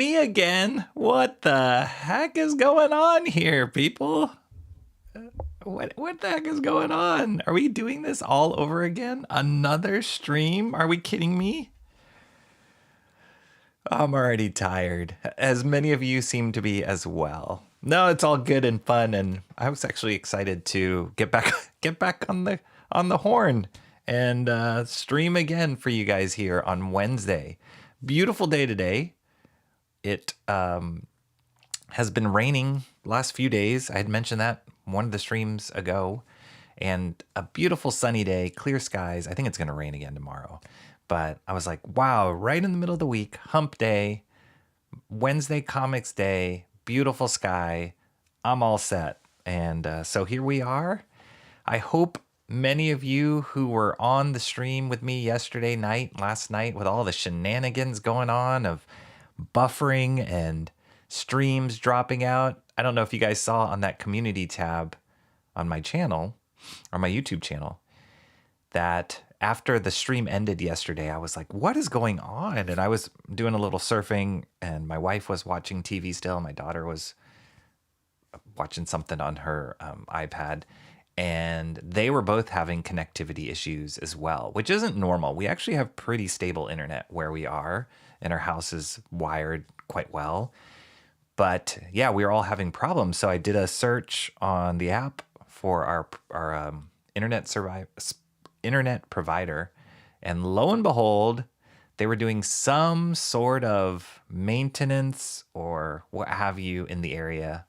Me again? What the heck is going on here, people? What the heck is going on? Are we doing this all over again? Another stream? Are we kidding me? I'm already tired, as many of you seem to be as well. No, it's all good and fun, and I was actually excited to get back on the horn and stream again for you guys here on Wednesday. Beautiful day today. It has been raining last few days. I had mentioned that one of the streams ago, and a beautiful sunny day, clear skies. I think it's going to rain again tomorrow. But I was like, wow, right in the middle of the week, hump day, Wednesday comics day, beautiful sky. I'm all set. And so here we are. I hope many of you who were on the stream with me last night, with all the shenanigans going on of buffering and streams dropping out. I don't know if you guys saw on that community tab on my channel, or my YouTube channel, that after the stream ended yesterday, I was like, what is going on? And I was doing a little surfing, and my wife was watching TV still. My daughter was watching something on her iPad, and they were both having connectivity issues as well, which isn't normal. We actually have pretty stable internet where we are, and our house is wired quite well. But yeah, we were all having problems. So I did a search on the app for our internet provider, and lo and behold, they were doing some sort of maintenance or what have you in the area.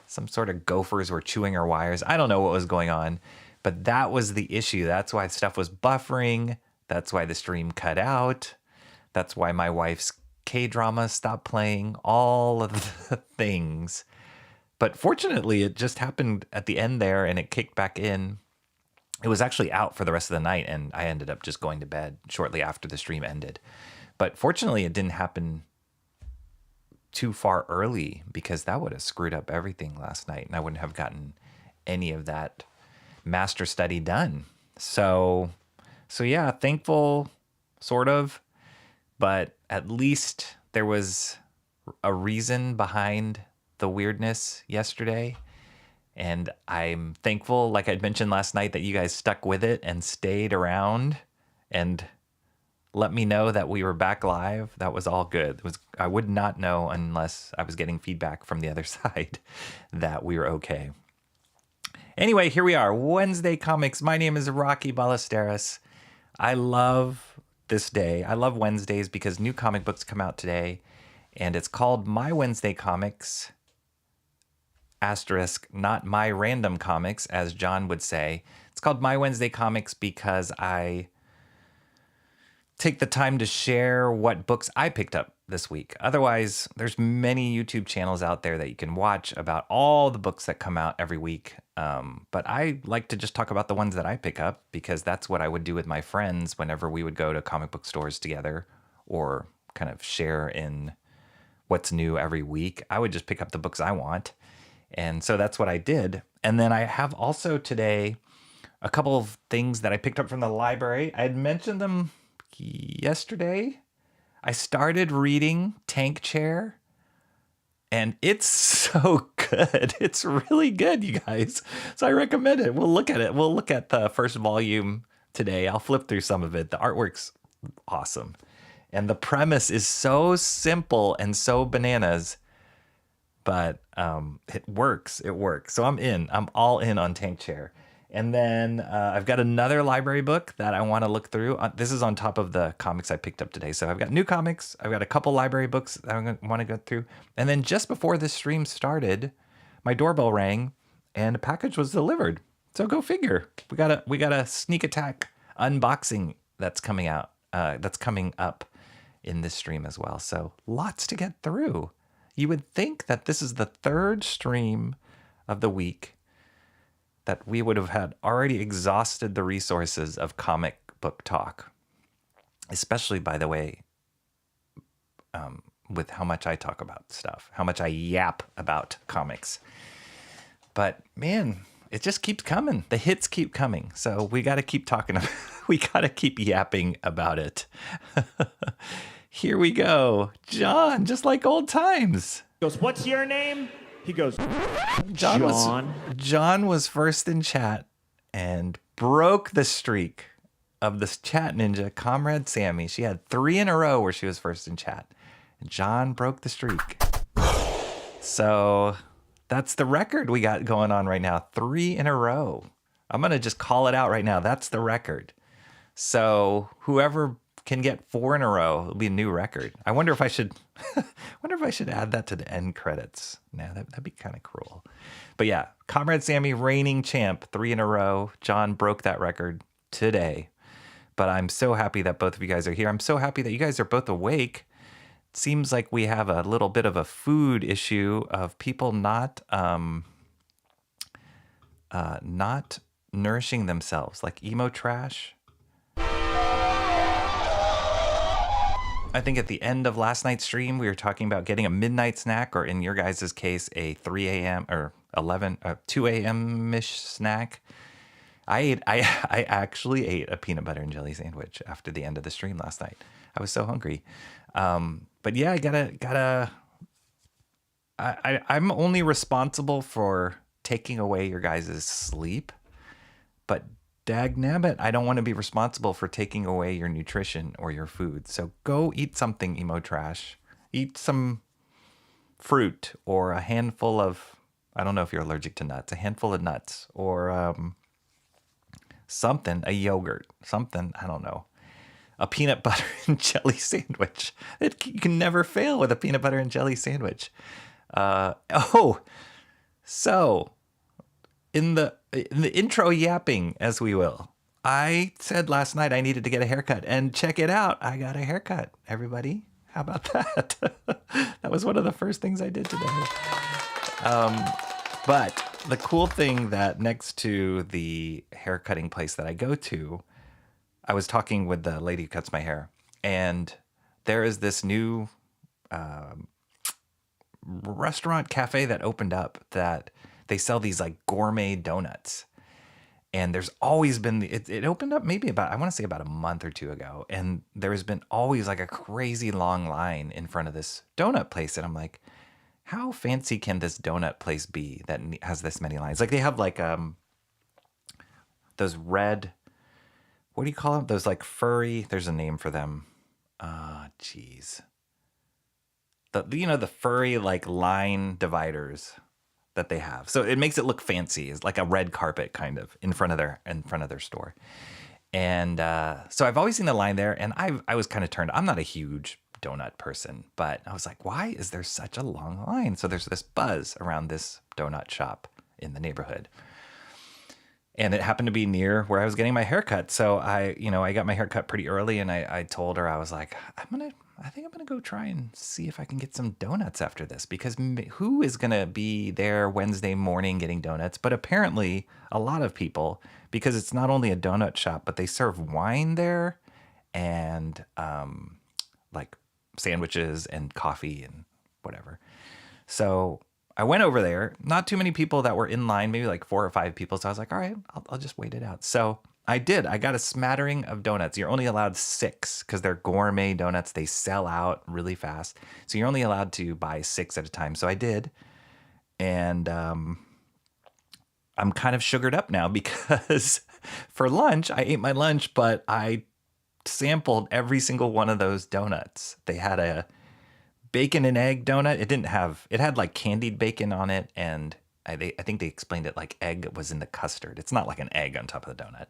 Some sort of gophers were chewing our wires. I don't know what was going on, but that was the issue. That's why stuff was buffering. That's why the stream cut out. That's why my wife's K-drama stopped playing, all of the things. But fortunately, it just happened at the end there, and it kicked back in. It was actually out for the rest of the night, and I ended up just going to bed shortly after the stream ended. But fortunately, it didn't happen too far early, because that would have screwed up everything last night, and I wouldn't have gotten any of that master study done. So yeah, thankful, sort of, but at least there was a reason behind the weirdness yesterday. And I'm thankful, like I'd mentioned last night, that you guys stuck with it and stayed around and let me know that we were back live. That was all good. I would not know unless I was getting feedback from the other side that we were okay. Anyway, here we are, Wednesday Comics. My name is Rocky Ballesteros. I love this day. I love Wednesdays because new comic books come out today, and it's called My Wednesday Comics, asterisk, not my random comics, as John would say. It's called My Wednesday Comics because I take the time to share what books I picked up this week. Otherwise, there's many YouTube channels out there that you can watch about all the books that come out every week. But I like to just talk about the ones that I pick up, because that's what I would do with my friends whenever we would go to comic book stores together, or kind of share in what's new every week. I would just pick up the books I want. And so that's what I did. And then I have also today a couple of things that I picked up from the library. I had mentioned them yesterday. I started reading Tank Chair, and it's so good. It's really good, you guys. So I recommend it. We'll look at it. We'll look at the first volume today. I'll flip through some of it. The artwork's awesome. And the premise is so simple and so bananas, but it works. It works. So I'm in. I'm all in on Tank Chair. And then I've got another library book that I want to look through. This is on top of the comics I picked up today. So I've got new comics. I've got a couple library books that I want to go through. And then just before this stream started, my doorbell rang and a package was delivered. So go figure. We got a sneak attack unboxing that's coming out. That's coming up in this stream as well. So lots to get through. You would think that this is the third stream of the week that we would have had already exhausted the resources of comic book talk, especially, by the way, with how much I talk about stuff, how much I yap about comics. But man, it just keeps coming. The hits keep coming. So we got to keep talking. We got to keep yapping about it. Here we go. John, just like old times. He goes, what's your name? He goes, John was first in chat and broke the streak of this chat ninja, Comrade Sammy. She had 3 in a row where she was first in chat. And John broke the streak. So that's the record we got going on right now. 3 in a row. I'm going to just call it out right now. That's the record. So whoever can get 4 in a row, it'll be a new record. I wonder if I should add that to the end credits. Nah, that'd be kind of cruel. But yeah, Comrade Sammy, reigning champ, 3 in a row. John broke that record today. But I'm so happy that both of you guys are here. I'm so happy that you guys are both awake. It seems like we have a little bit of a food issue of people not nourishing themselves, like emo trash. I think at the end of last night's stream, we were talking about getting a midnight snack, or in your guys' case, a 3 a.m. or 2 a.m.-ish snack. I actually ate a peanut butter and jelly sandwich after the end of the stream last night. I was so hungry. But yeah, I'm only responsible for taking away your guys' sleep, but dagnabbit, I don't want to be responsible for taking away your nutrition or your food. So go eat something, emo trash. Eat some fruit or a handful of, I don't know if you're allergic to nuts, a handful of nuts or something, a yogurt, something, I don't know. A peanut butter and jelly sandwich. You can never fail with a peanut butter and jelly sandwich. So in the intro yapping, as we will, I said last night I needed to get a haircut, and check it out. I got a haircut, everybody. How about that? That was one of the first things I did today. But the cool thing that next to the haircutting place that I go to, I was talking with the lady who cuts my hair, and there is this new restaurant cafe that opened up that they sell these like gourmet donuts. And there's always been, it opened up maybe about a month or 2 ago. And there has been always like a crazy long line in front of this donut place. And I'm like, how fancy can this donut place be that has this many lines? Like they have like those red, what do you call them? Those like furry, there's a name for them. Geez. The furry like line dividers that they have. So it makes it look fancy. It's like a red carpet kind of in front of their store. And so I've always seen the line there, and I was kind of turned. I'm not a huge donut person, but I was like, why is there such a long line? So there's this buzz around this donut shop in the neighborhood. And it happened to be near where I was getting my haircut. So I got my haircut pretty early, and I told her, I was like, I think I'm going to go try and see if I can get some donuts after this, because who is going to be there Wednesday morning getting donuts? But apparently a lot of people, because it's not only a donut shop, but they serve wine there and like sandwiches and coffee and whatever. So I went over there, not too many people that were in line, maybe like 4 or 5 people. So I was like, all right, I'll just wait it out. So I did. I got a smattering of donuts. You're only allowed 6 because they're gourmet donuts. They sell out really fast. So you're only allowed to buy 6 at a time. So I did. And I'm kind of sugared up now because for lunch, I ate my lunch, but I sampled every single one of those donuts. They had a bacon and egg donut. It had like candied bacon on it, and I think they explained it like egg was in the custard. It's not like an egg on top of the donut.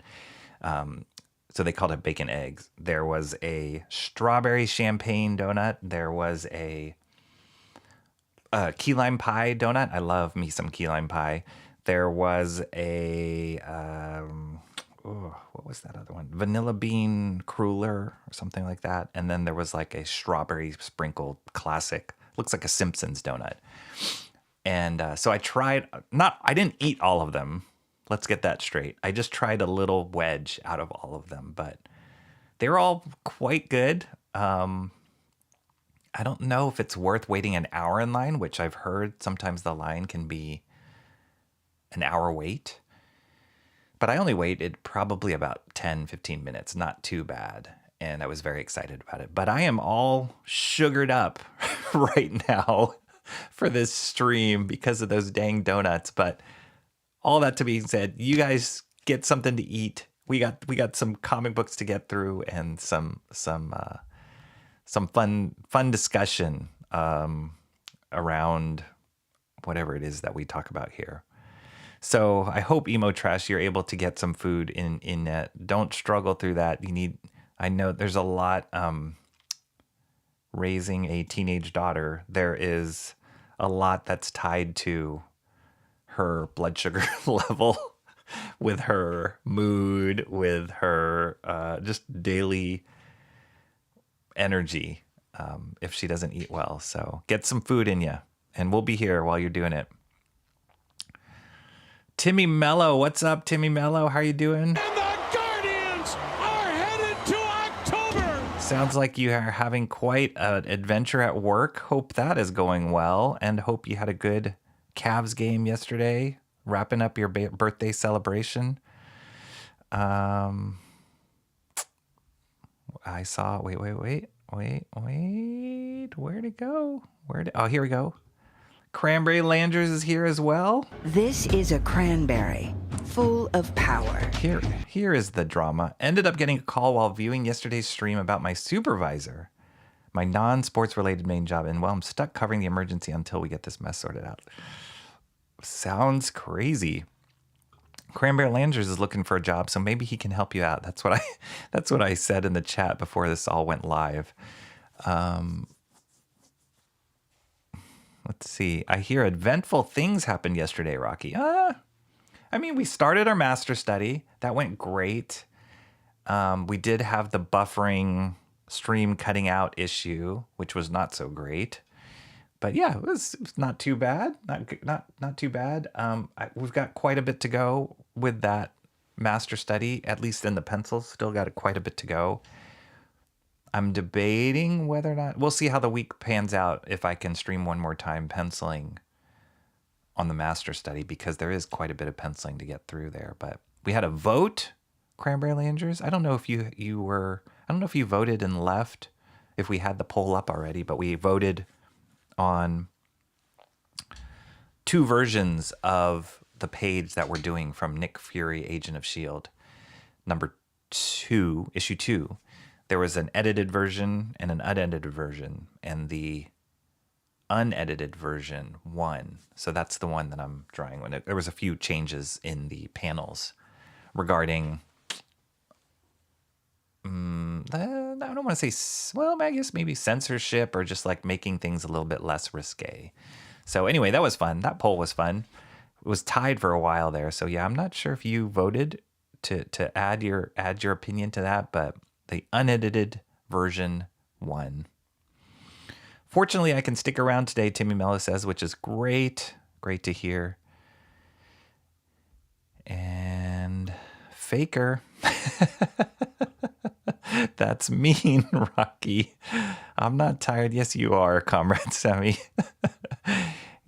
So they called it bacon eggs. There was a strawberry champagne donut. There was a key lime pie donut. I love me some key lime pie. There was a, what was that other one? Vanilla bean cruller or something like that. And then there was like a strawberry sprinkled classic. Looks like a Simpsons donut. And so I tried, I didn't eat all of them. Let's get that straight. I just tried a little wedge out of all of them, but they were all quite good. I don't know if it's worth waiting an hour in line, which I've heard sometimes the line can be an hour wait. But I only waited probably about 10, 15 minutes, not too bad. and I was very excited about it. But I am all sugared up right now for this stream because of those dang donuts. But all that to be said, you guys get something to eat. We got some comic books to get through and some fun discussion around whatever it is that we talk about here. So I hope, Emo Trash, you're able to get some food in that. Don't struggle through that. I know there's a lot raising a teenage daughter. There is a lot that's tied to her blood sugar level, with her mood, with her just daily energy if she doesn't eat well. So get some food in you, and we'll be here while you're doing it. Timmy Mello, what's up, Timmy Mello? How are you doing? And the Guardians are headed to October. Sounds like you are having quite an adventure at work. Hope that is going well, and hope you had a good Cavs game yesterday, wrapping up your birthday celebration. I saw, wait. Where'd it go? Oh, here we go. Cranberry Landers is here as well. This is a cranberry full of power. Here is the drama. Ended up getting a call while viewing yesterday's stream about my supervisor, my non-sports related main job, and well, I'm stuck covering the emergency until we get this mess sorted out. Sounds crazy. Cranberry Landers is looking for a job, so maybe he can help you out. That's what I said in the chat before this all went live. Let's see. I hear eventful things happened yesterday, Rocky. We started our master study. That went great. We did have the buffering stream cutting out issue, which was not so great. But yeah, it was not too bad. Not too bad. We've got quite a bit to go with that master study, at least in the pencils. Still got quite a bit to go. I'm debating whether or not, we'll see how the week pans out if I can stream one more time penciling on the master study, because there is quite a bit of penciling to get through there. But we had a vote, Cranberry Landers. I don't know if you voted and left, if we had the poll up already, but we voted on 2 versions of the page that we're doing from Nick Fury, Agent of S.H.I.E.L.D. Number 2, issue 2. There was an edited version and an unedited version, and the unedited version won. So that's the one that I'm drawing. There was a few changes in the panels regarding, I don't want to say, well, I guess maybe censorship, or just like making things a little bit less risque. So anyway, that was fun. That poll was fun. It was tied for a while there. So yeah, I'm not sure if you voted to add your opinion to that, but the unedited version won. Fortunately, I can stick around today, Timmy Mello says, which is great. Great to hear. And Faker. That's mean, Rocky. I'm not tired. Yes, you are, Comrade Sammy.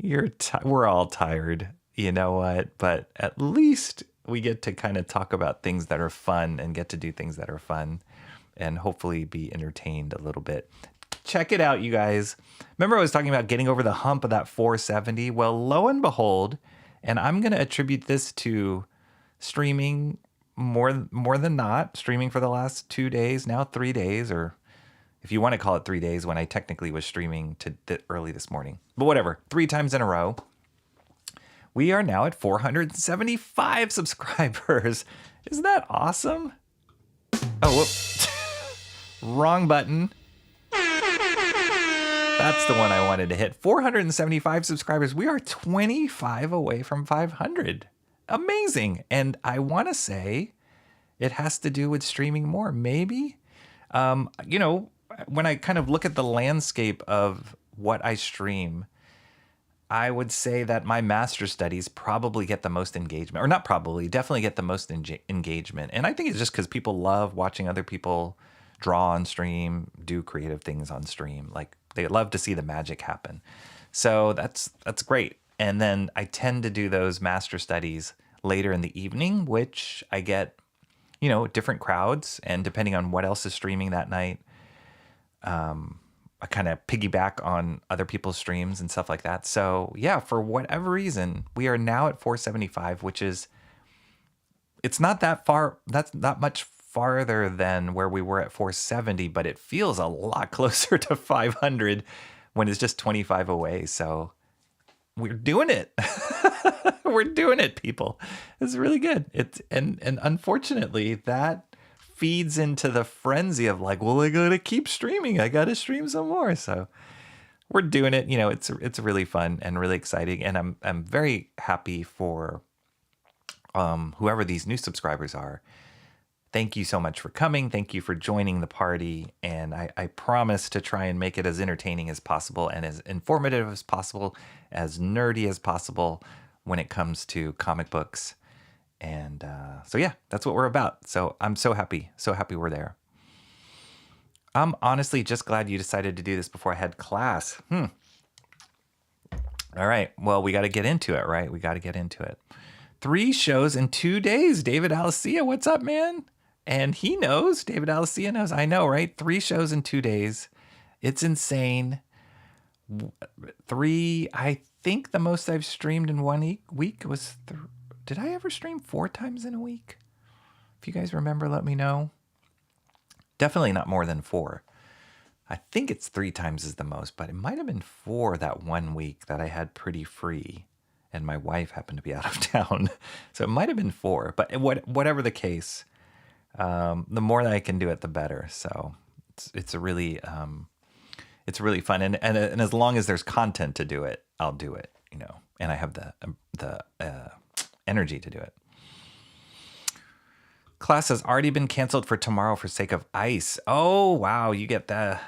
We're all tired. You know what? But at least we get to kind of talk about things that are fun and get to do things that are fun, and hopefully be entertained a little bit. Check it out, you guys. Remember I was talking about getting over the hump of that 470? Well, lo and behold, and I'm going to attribute this to streaming more than not, streaming for the last 2 days, now 3 days, or if you want to call it 3 days, when I technically was streaming early this morning. But whatever, 3 times in a row. We are now at 475 subscribers. Isn't that awesome? Oh, whoops. Wrong button. That's the one I wanted to hit. 475 subscribers. We are 25 away from 500. Amazing. And I want to say it has to do with streaming more. Maybe. When I kind of look at the landscape of what I stream, I would say that my master studies probably get the most engagement. Or not probably, definitely get the most engagement. And I think it's just because people love watching other people draw on stream, do creative things on stream. Like, they love to see the magic happen. So that's great. And then I tend to do those master studies later in the evening, which I get, different crowds, and depending on what else is streaming that night, I kind of piggyback on other people's streams and stuff like that. So yeah, for whatever reason, we are now at 475, which is, it's not that far. That's not much farther than where we were at 470, but it feels a lot closer to 500 when it's just 25 away. So we're doing it. We're doing it, people. It's really good. And unfortunately that feeds into the frenzy of like, well, I gotta keep streaming. I gotta stream some more. So we're doing it. It's really fun and really exciting. And I'm very happy for whoever these new subscribers are. Thank you so much for coming. Thank you for joining the party. And I promise to try and make it as entertaining as possible and as informative as possible, as nerdy as possible when it comes to comic books. And so, yeah, that's what we're about. So I'm so happy we're there. I'm honestly just glad you decided to do this before I had class. All right. Well, we got to get into it, right? We got to get into it. 3 shows in 2 days. David Alicia, what's up, man? And he knows. David Alicia knows. I know, right? 3 shows in 2 days. It's insane. 3, I think the most I've streamed in 1 week was... Did I ever stream 4 times in a week? If you guys remember, let me know. Definitely not more than 4. I think it's 3 times is the most, but it might have been 4 that 1 week that I had pretty free, and my wife happened to be out of town. So it might have been 4, but whatever the case, the more that I can do it, the better. So it's really fun, and as long as there's content to do it, I'll do it, and I have the energy to do it. Class has already been canceled for tomorrow for sake of ice. Oh, wow. You get the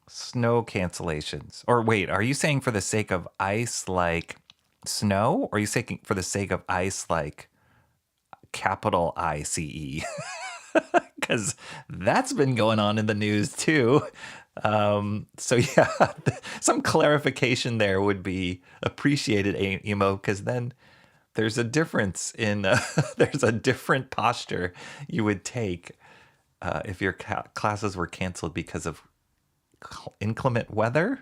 snow cancellations. Or wait, are you saying for the sake of ice like snow? Or are you saying for the sake of ice like capital ICE? Because that's been going on in the news too. So yeah, some clarification there would be appreciated, Emo, because then there's a difference in there's a different posture you would take if your classes were canceled because of inclement weather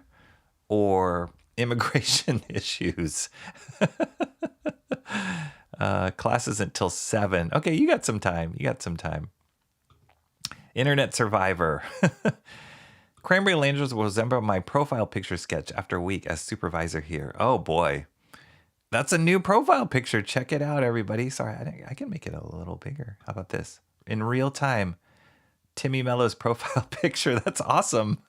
or immigration issues. Classes until 7. Okay, you got some time. Internet survivor. Cranberry Landers will resemble my profile picture sketch after a week as supervisor here. Oh boy. That's a new profile picture. Check it out, everybody. Sorry, I can make it a little bigger. How about this? In real time, Timmy Mello's profile picture. That's awesome.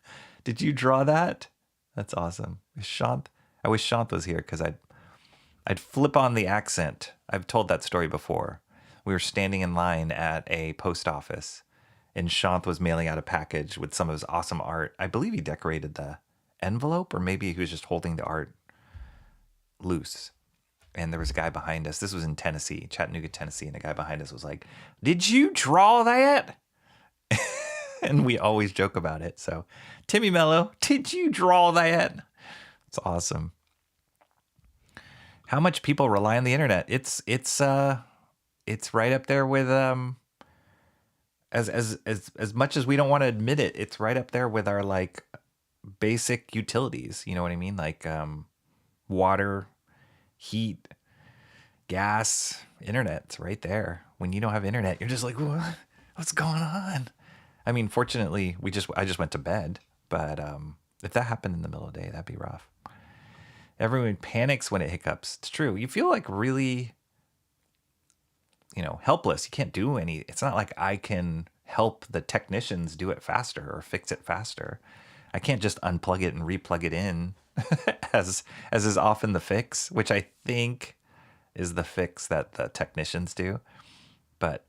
Did you draw that? That's awesome. I wish Shant was here because I'd flip on the accent. I've told that story before. We were standing in line at a post office, and Shant was mailing out a package with some of his awesome art. I believe he decorated the envelope, or maybe he was just holding the art loose. And there was a guy behind us. This was in Tennessee, Chattanooga, Tennessee. And a guy behind us was like, "Did you draw that?" And we always joke about it. So, Timmy Mello, did you draw that? It's awesome. How much people rely on the internet? It's right up there with as much as we don't want to admit it. It's right up there with our like basic utilities. You know what I mean? Like water, heat, gas, internet's right there. When you don't have internet, you're just like, what's going on? I mean, fortunately, I just went to bed, but if that happened in the middle of the day, that'd be rough. Everyone panics when it hiccups. It's true. You feel like really, helpless. You can't do it's not like I can help the technicians do it faster or fix it faster. I can't just unplug it and replug it in as is often the fix, which I think is the fix that the technicians do. But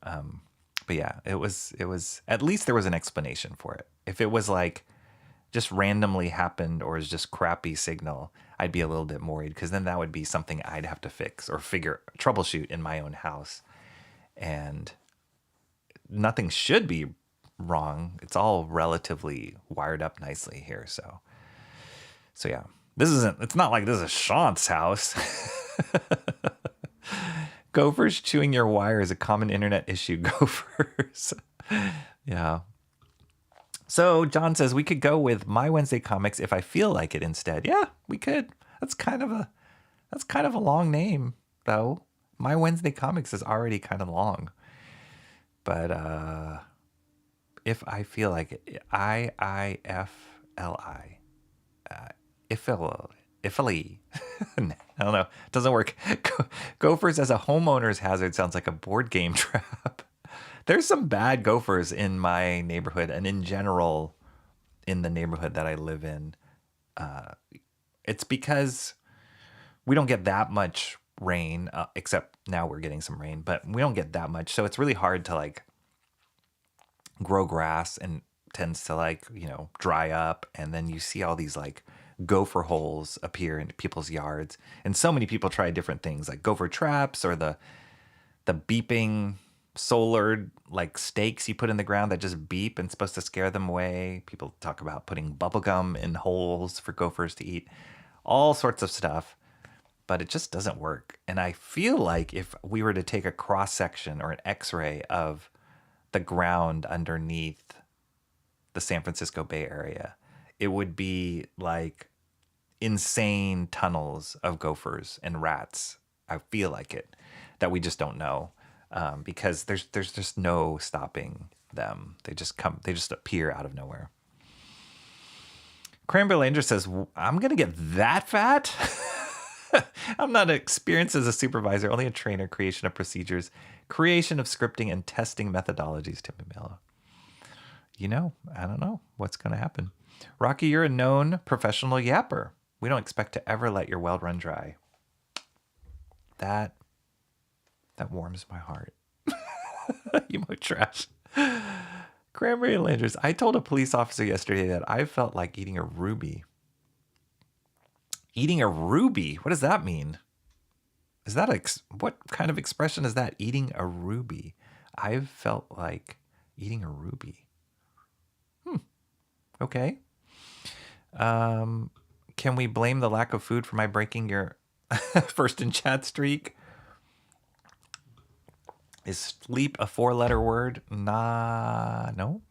yeah, it was at least there was an explanation for it. If it was like just randomly happened or is just crappy signal, I'd be a little bit worried because then that would be something I'd have to fix or troubleshoot in my own house. And nothing should be wrong. It's all relatively wired up nicely here. So yeah, it's not like this is Shant's house. Gophers chewing your wire is a common internet issue. Gophers. Yeah. So John says we could go with My Wednesday Comics if I feel like it instead. Yeah, we could. That's kind of a long name, though. My Wednesday Comics is already kind of long. But if I feel like it, IIFLI. Ifily. I don't know. It doesn't work. Gophers as a homeowner's hazard sounds like a board game trap. There's some bad gophers in my neighborhood and in general in the neighborhood that I live in. It's because we don't get that much rain, except now we're getting some rain, but we don't get that much. So it's really hard to like grow grass and tends to like, dry up. And then you see all these like gopher holes appear in people's yards. And so many people try different things like gopher traps or the beeping solar like stakes you put in the ground that just beep and supposed to scare them away. People talk about putting bubble gum in holes for gophers to eat, all sorts of stuff, but it just doesn't work. And I feel like if we were to take a cross section or an x-ray of the ground underneath the San Francisco Bay Area, it would be like insane tunnels of gophers and rats. I feel like it, that we just don't know. Because there's just no stopping them. They just appear out of nowhere. Cranberry Langer says, I'm going to get that fat? I'm not experienced as a supervisor, only a trainer, creation of procedures, creation of scripting, and testing methodologies, Tim Mello. I don't know what's going to happen. Rocky, you're a known professional yapper. We don't expect to ever let your well run dry. That warms my heart. Emo trash. Cranberry Landers. I told a police officer yesterday that I felt like eating a ruby. Eating a ruby? What does that mean? Is that what kind of expression is that? Eating a ruby. I felt like eating a ruby. Okay. Can we blame the lack of food for my breaking your first in chat streak? Is sleep a 4-letter word? Nope,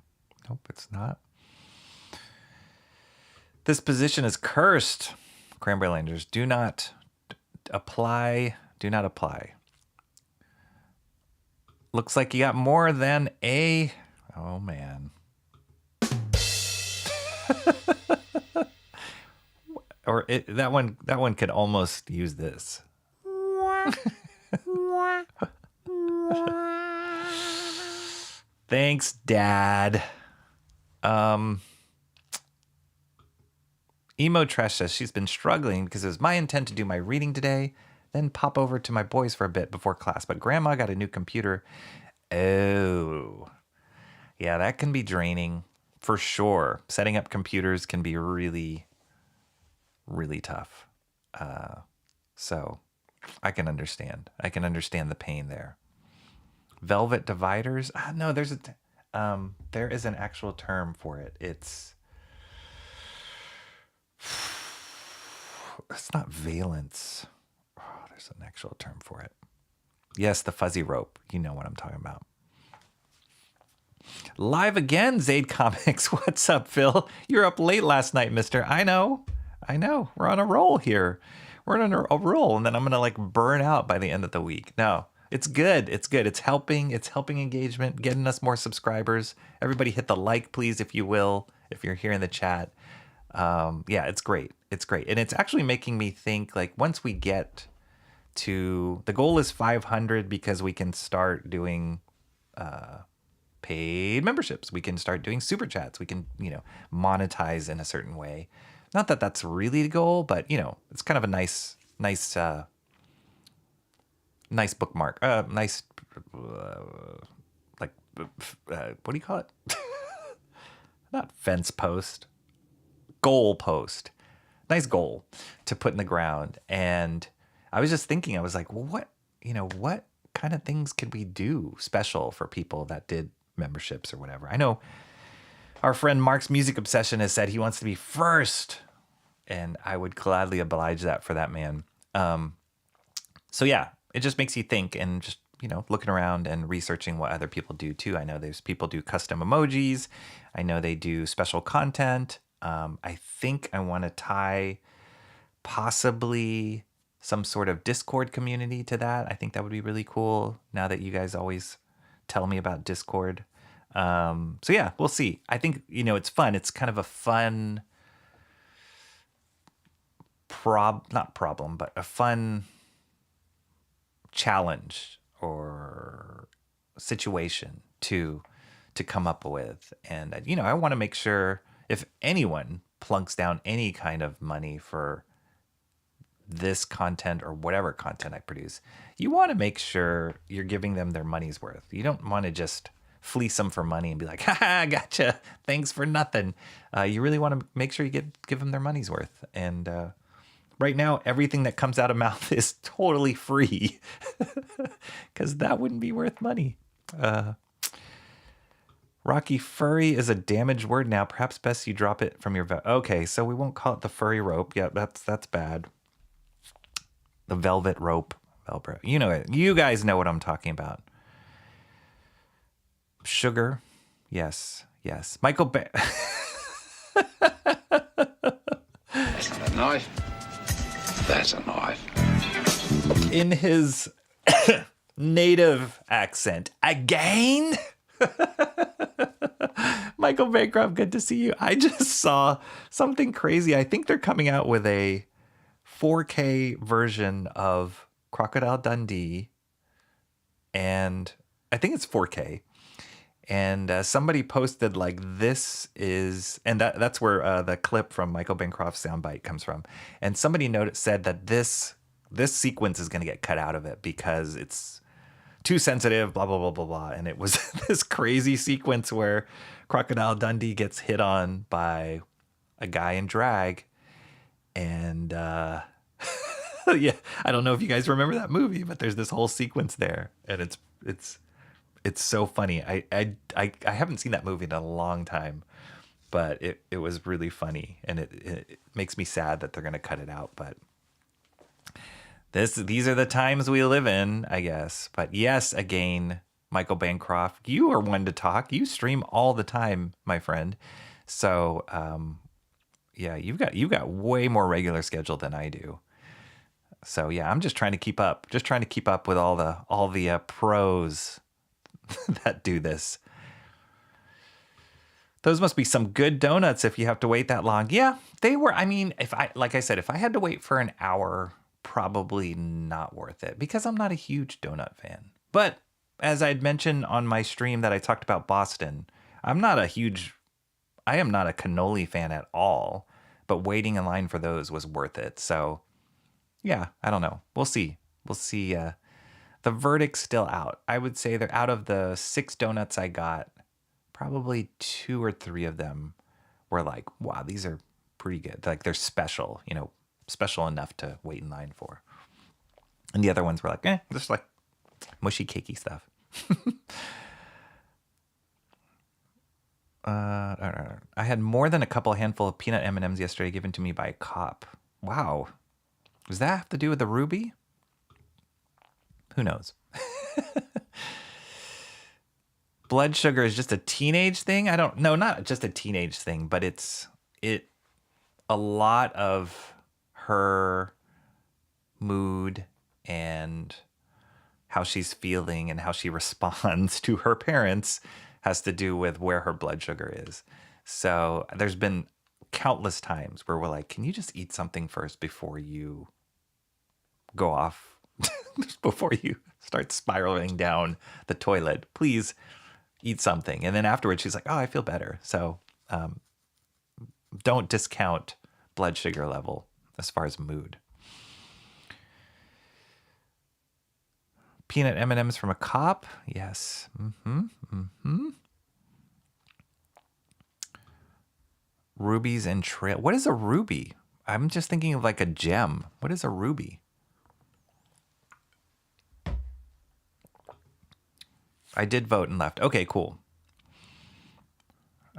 it's not. This position is cursed. Cranberry Landers, do not apply. Do not apply. Looks like you got more than a. Oh man. That one could almost use this. Thanks, Dad. Emo Trash says she's been struggling because it was my intent to do my reading today, then pop over to my boys for a bit before class. But Grandma got a new computer. Oh, yeah, that can be draining for sure. Setting up computers can be really, really tough. So I can understand. I can understand the pain there. Velvet dividers? No, there is an actual term for it. It's not valence. Oh, there's an actual term for it. Yes, the fuzzy rope. You know what I'm talking about. Live again, Zaid Comics. What's up, Phil? You're up late last night, mister. I know. We're on a roll here. We're on a roll, and then I'm going to like burn out by the end of the week. No. It's good. It's helping. It's helping engagement, getting us more subscribers. Everybody hit the like, please, if you will, if you're here in the chat. Yeah, it's great. It's great. And it's actually making me think like once we get to, the goal is 500 because we can start doing paid memberships. We can start doing super chats. We can, monetize in a certain way. Not that that's really the goal, but, it's kind of a nice bookmark. Nice, what do you call it? Not fence post. Goal post. Nice goal to put in the ground. And I was just thinking, I was like, well, what kind of things could we do special for people that did memberships or whatever? I know our friend Mark's Music Obsession has said he wants to be first, and I would gladly oblige that for that man. So yeah, it just makes you think, and just, looking around and researching what other people do too. I know there's people do custom emojis. I know they do special content. I think I want to tie possibly some sort of Discord community to that. I think that would be really cool now that you guys always tell me about Discord. So yeah, we'll see. I think, it's fun. It's kind of a fun not problem, but a fun challenge or situation to come up with. And, I want to make sure if anyone plunks down any kind of money for this content or whatever content I produce, you want to make sure you're giving them their money's worth. You don't want to just fleece them for money and be like, ha, gotcha, thanks for nothing. You really want to make sure you give them their money's worth. And right now, everything that comes out of mouth is totally free, because that wouldn't be worth money. Rocky, furry is a damaged word now. Perhaps best you drop it from your... Okay, so we won't call it the furry rope. Yeah, that's bad. The velvet rope. Velcro. You know it. You guys know what I'm talking about. Sugar. Yes. Michael Bay... That's not a knife. That's a knife. In his native accent. Again? Michael Bancroft, good to see you. I just saw something crazy. I think they're coming out with a 4K version of Crocodile Dundee, and I think it's 4K. And somebody posted like, this is, and that's where the clip from Michael Bancroft's soundbite comes from. And somebody said that this sequence is going to get cut out of it because it's too sensitive, blah, blah, blah, blah, blah. And it was this crazy sequence where Crocodile Dundee gets hit on by a guy in drag. And yeah, I don't know if you guys remember that movie, but there's this whole sequence there. And it's so funny. I haven't seen that movie in a long time, but it was really funny. And it makes me sad that they're going to cut it out. But these are the times we live in, I guess. But yes, again, Michael Bancroft, you are one to talk. You stream all the time, my friend. So, yeah, you've got way more regular schedule than I do. So yeah, I'm just trying to keep up. Just trying to keep up with all the pros that do this. Those must be some good donuts if you have to wait that long. Yeah, they were. I mean, if I had to wait for an hour, probably not worth it because I'm not a huge donut fan. But as I'd mentioned on my stream that I talked about Boston, I am not a cannoli fan at all, but waiting in line for those was worth it. So yeah, I don't know. We'll see. The verdict's still out. I would say they're out of the 6 donuts I got, probably 2 or 3 of them were like, wow, these are pretty good. Like they're special, special enough to wait in line for. And the other ones were like, just like mushy, cakey stuff. I had more than a handful of peanut M&Ms yesterday given to me by a cop. Wow. Does that have to do with the ruby? Who knows? Blood sugar is just a teenage thing? Not just a teenage thing, but a lot of her mood and how she's feeling and how she responds to her parents has to do with where her blood sugar is. So there's been countless times where we're like, can you just eat something first before you go off? Before you start spiraling down the toilet, please eat something. And then afterwards, she's like, oh, I feel better. So don't discount blood sugar level as far as mood. Peanut M&Ms from a cop? Yes. Rubies and trail. What is a ruby? I'm just thinking of like a gem. What is a ruby? I did vote and left. Okay, cool.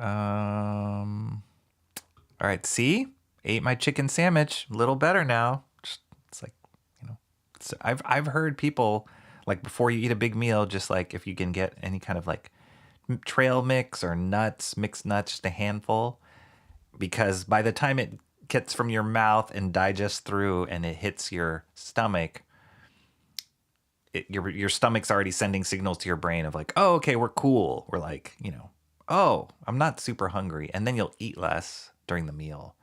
All right, see? Ate my chicken sandwich. A little better now. It's like, So I've heard people, like, before you eat a big meal, just like if you can get any kind of like trail mix or nuts, mixed nuts, just a handful, because by the time it gets from your mouth and digests through and it hits your stomach, your stomach's already sending signals to your brain of like, oh, okay, we're cool. We're like, oh, I'm not super hungry. And then you'll eat less during the meal,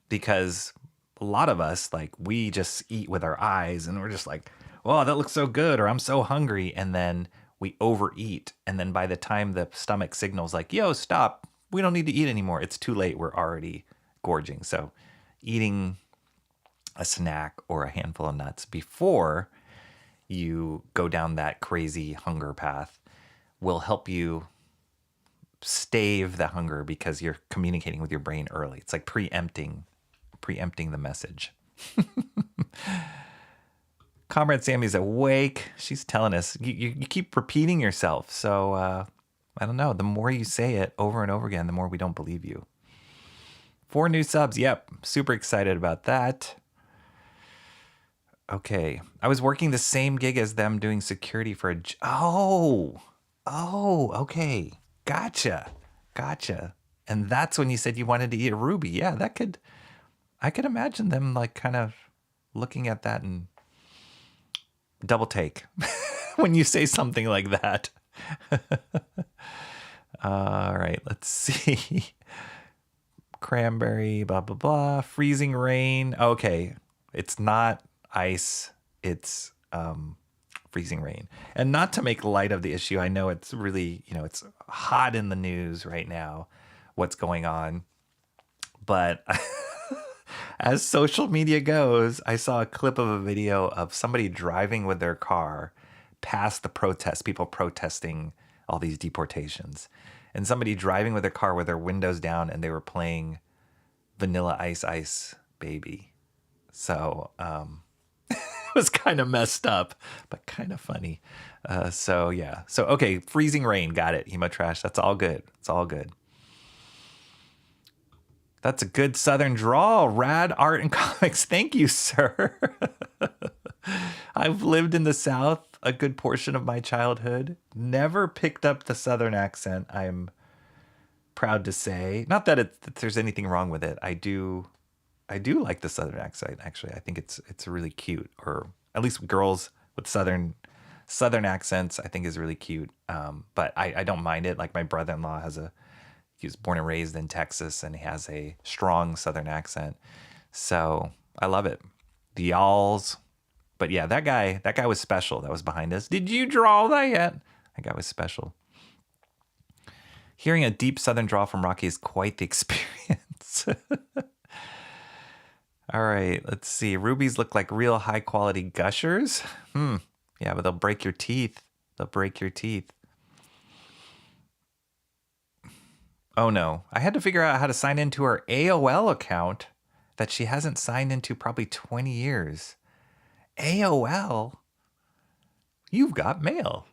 because a lot of us, like, we just eat with our eyes and we're just like, oh, that looks so good, or I'm so hungry. And then we overeat. And then by the time the stomach signals like, yo, stop, we don't need to eat anymore, it's too late. We're already gorging. So eating a snack or a handful of nuts before you go down that crazy hunger path will help you stave the hunger, because you're communicating with your brain early. It's like preempting the message. Comrade Sammy's awake. She's telling us you keep repeating yourself. So I don't know. The more you say it over and over again, the more we don't believe you. 4 new subs. Yep. Super excited about that. Okay. I was working the same gig as them doing security for Oh, okay. Gotcha. And that's when you said you wanted to eat a Ruby. Yeah, I could imagine them like kind of looking at that and double take when you say something like that. All right, let's see. Cranberry, blah, blah, blah. Freezing rain. Okay. It's not ice. It's freezing rain. And not to make light of the issue, I know it's really, it's hot in the news right now, what's going on. But as social media goes, I saw a clip of a video of somebody driving with their car past the protests, people protesting all these deportations. And somebody driving with their car with their windows down, and they were playing Vanilla Ice Ice Baby. So it was kind of messed up, but kind of funny. So yeah. So, okay, freezing rain. Got it. Emo Trash. That's all good. It's all good. That's a good Southern drawl. Rad art and comics. Thank you, sir. I've lived in the South a good portion of my childhood. Never picked up the Southern accent, I'm proud to say. Not that there's anything wrong with it. I do like the Southern accent, actually. I think it's really cute. Or at least girls with Southern accents, I think, is really cute. But I don't mind it. Like, my brother-in-law he was born and raised in Texas, and he has a strong Southern accent. So I love it. The y'alls. But yeah, that guy was special. That was behind us. Did you draw that yet? That guy was special. Hearing a deep Southern drawl from Rocky is quite the experience. All right, let's see. Rubies look like real high quality gushers. Yeah, but they'll break your teeth. Oh no, I had to figure out how to sign into her AOL account that she hasn't signed into probably 20 years. AOL? You've got mail.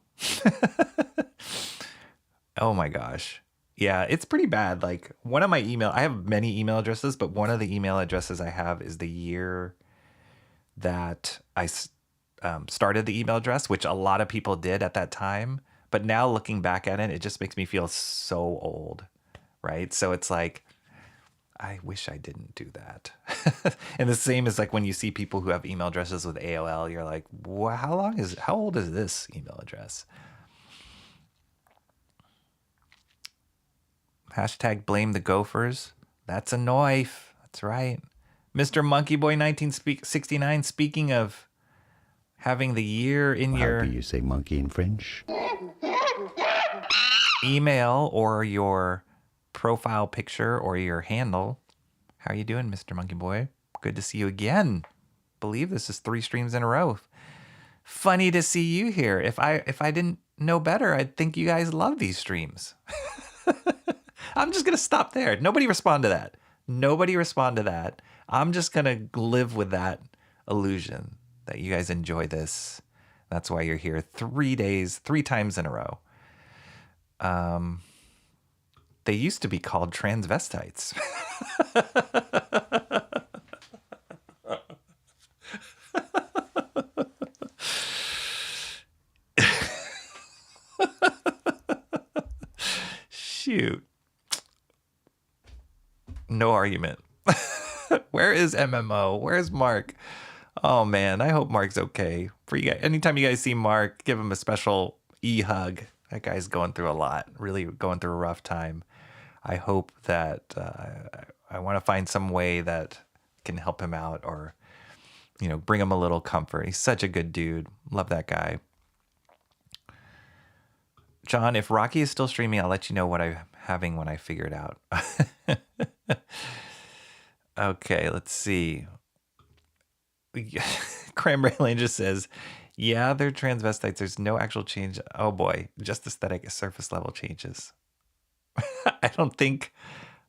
Oh my gosh. Yeah, it's pretty bad. Like, one of my I have many email addresses, but one of the email addresses I have is the year that I started the email address, which a lot of people did at that time. But now looking back at it, it just makes me feel so old, right? So it's like, I wish I didn't do that. And the same is like when you see people who have email addresses with AOL, you're like, well, how old is this email address? Hashtag blame the Gophers. That's a knife. That's right. Mr. Monkey Boy 1969, speaking of having the year in your... How do you say monkey in French? Email or your profile picture or your handle. How are you doing, Mr. Monkey Boy? Good to see you again. Believe this is 3 streams in a row. Funny to see you here. If I didn't know better, I'd think you guys love these streams. I'm just going to stop there. Nobody respond to that. I'm just going to live with that illusion that you guys enjoy this. That's why you're here 3 days, 3 times in a row. They used to be called transvestites. cute. No argument. Where is MMO? Where's Mark? Oh man, I hope Mark's okay. For you guys, anytime you guys see Mark, give him a special hug. That guy's going through a lot, really going through a rough time. I hope that I want to find some way that can help him out, or bring him a little comfort. He's such a good dude. Love that guy. John, if Rocky is still streaming, I'll let you know what I'm having when I figure it out. Okay, let's see. Cranberry Lane just says, yeah, they're transvestites. There's no actual change. Oh boy, just aesthetic surface level changes. I don't think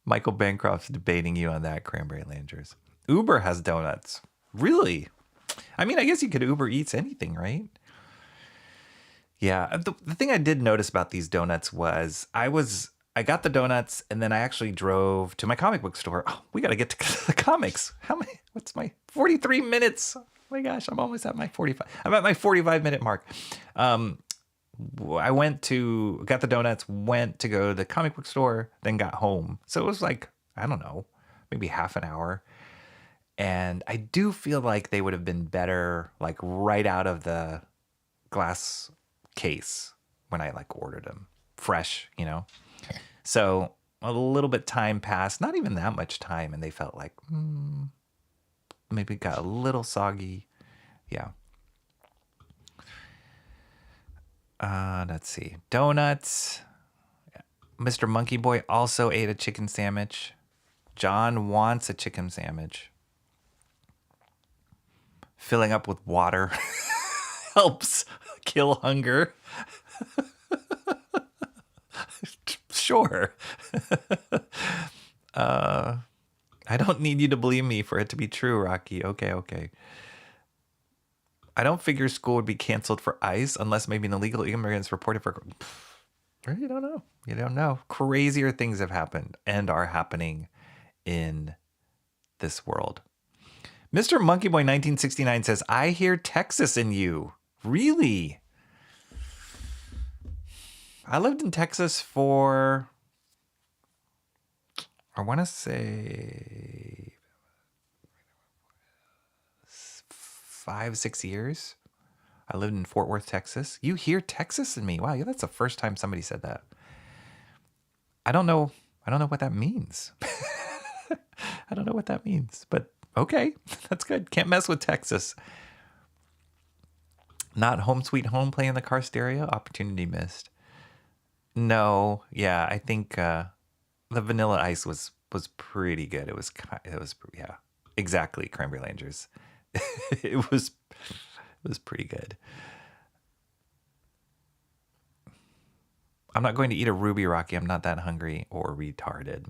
Michael Bancroft's debating you on that, Cranberry Landers. Uber has donuts. Really? I mean, I guess you could Uber Eats anything, right? Yeah, the thing I did notice about these donuts was I got the donuts and then I actually drove to my comic book store. Oh, we got to get to the comics. What's my 43 minutes? Oh my gosh, I'm almost at my 45. I'm at my 45-minute mark. I got the donuts, went to go to the comic book store, then got home. So it was like, I don't know, maybe half an hour. And I do feel like they would have been better, like right out of the glass case when I ordered them fresh, So a little bit time passed, not even that much time, and they felt like maybe got a little soggy. Yeah. Let's see. Donuts. Mr. Monkey Boy also ate a chicken sandwich. John wants a chicken sandwich. Filling up with water helps kill hunger. Sure. I don't need you to believe me for it to be true, Rocky. Okay. I don't figure school would be canceled for ICE unless maybe an illegal immigrant is reported for... You don't know. Crazier things have happened and are happening in this world. Mr. Monkey Boy 1969 says, I hear Texas in you. Really? I lived in Texas for, I want to say 5-6 years. I lived in Fort Worth, Texas. You hear Texas in me. Wow, that's the first time somebody said that. I don't know what that means. I don't know what that means, but okay, that's good. Can't mess with Texas. Not Home Sweet Home playing the car stereo. Opportunity missed. No, yeah, I think the Vanilla Ice was pretty good. It was yeah, exactly. Cranberry Langers. it was pretty good. I'm not going to eat a Ruby, Rocky. I'm not that hungry or retarded.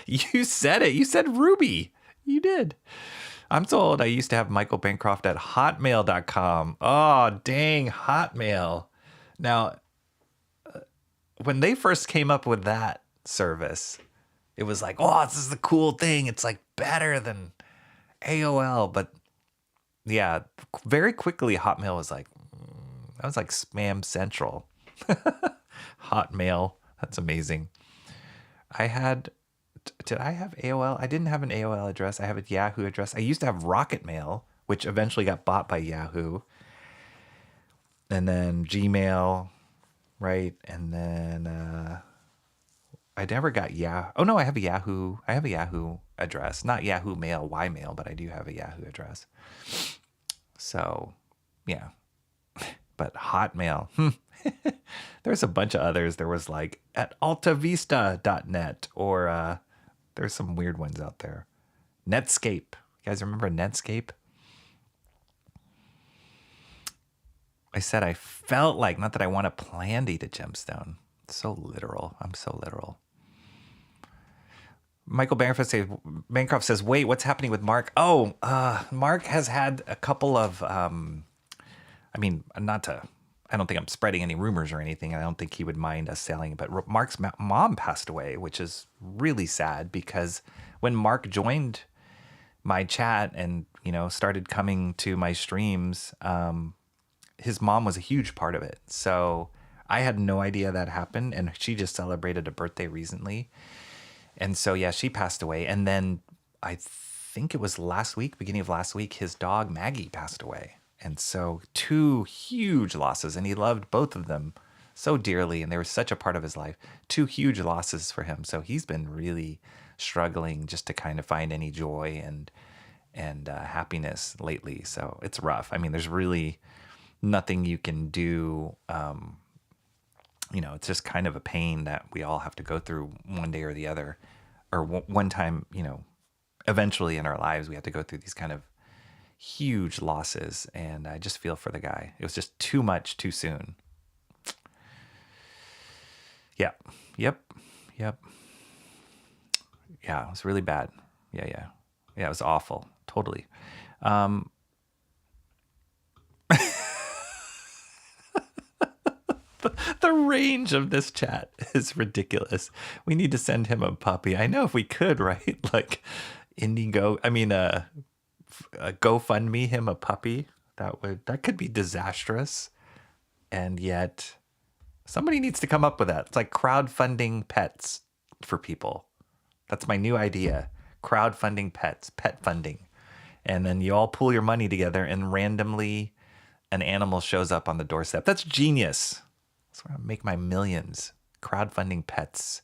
You said it. You said Ruby. You did. I'm so old. I used to have Michael Bancroft at hotmail.com. Oh, dang, Hotmail. Now, when they first came up with that service, it was like, oh, this is the cool thing. It's like better than AOL. But yeah, very quickly, Hotmail was like, that was like spam central. Hotmail. That's amazing. Did I have AOL? I didn't have an AOL address. I have a Yahoo address. I used to have Rocket Mail, which eventually got bought by Yahoo. And then Gmail, right? And then I never got Yahoo. Oh no, I have a Yahoo address. Not Yahoo Mail, Ymail, but I do have a Yahoo address. So, yeah. But Hotmail. There's a bunch of others. There was like at altavista.net, or there's some weird ones out there. Netscape. You guys remember Netscape? I said I felt like, not that I want to plan to eat a gemstone. So literal. I'm so literal. Michael Bancroft says, wait, what's happening with Mark? Oh, Mark has had a couple of, I don't think I'm spreading any rumors or anything. I don't think he would mind us selling it. But Mark's mom passed away, which is really sad, because when Mark joined my chat and, started coming to my streams, his mom was a huge part of it. So I had no idea that happened, and she just celebrated a birthday recently. And so, yeah, she passed away. And then I think it was beginning of last week, his dog Maggie passed away. And so 2 huge losses, and he loved both of them so dearly, and they were such a part of his life. 2 huge losses for him. So he's been really struggling just to kind of find any joy and happiness lately. So it's rough. I mean, there's really nothing you can do. It's just kind of a pain that we all have to go through one day or the other, or one time, eventually in our lives, we have to go through these kind of huge losses. And I just feel for the guy. It was just too much too soon. Yeah. Yep. Yeah, it was really bad. Yeah, it was awful. Totally. The range of this chat is ridiculous. We need to send him a puppy. I know if we could, right? Like GoFundMe him a puppy. That could be disastrous. And yet somebody needs to come up with that. It's like crowdfunding pets for people. That's my new idea. Crowdfunding pets, pet funding. And then you all pool your money together and randomly an animal shows up on the doorstep. That's genius. That's where I make my millions. Crowdfunding pets.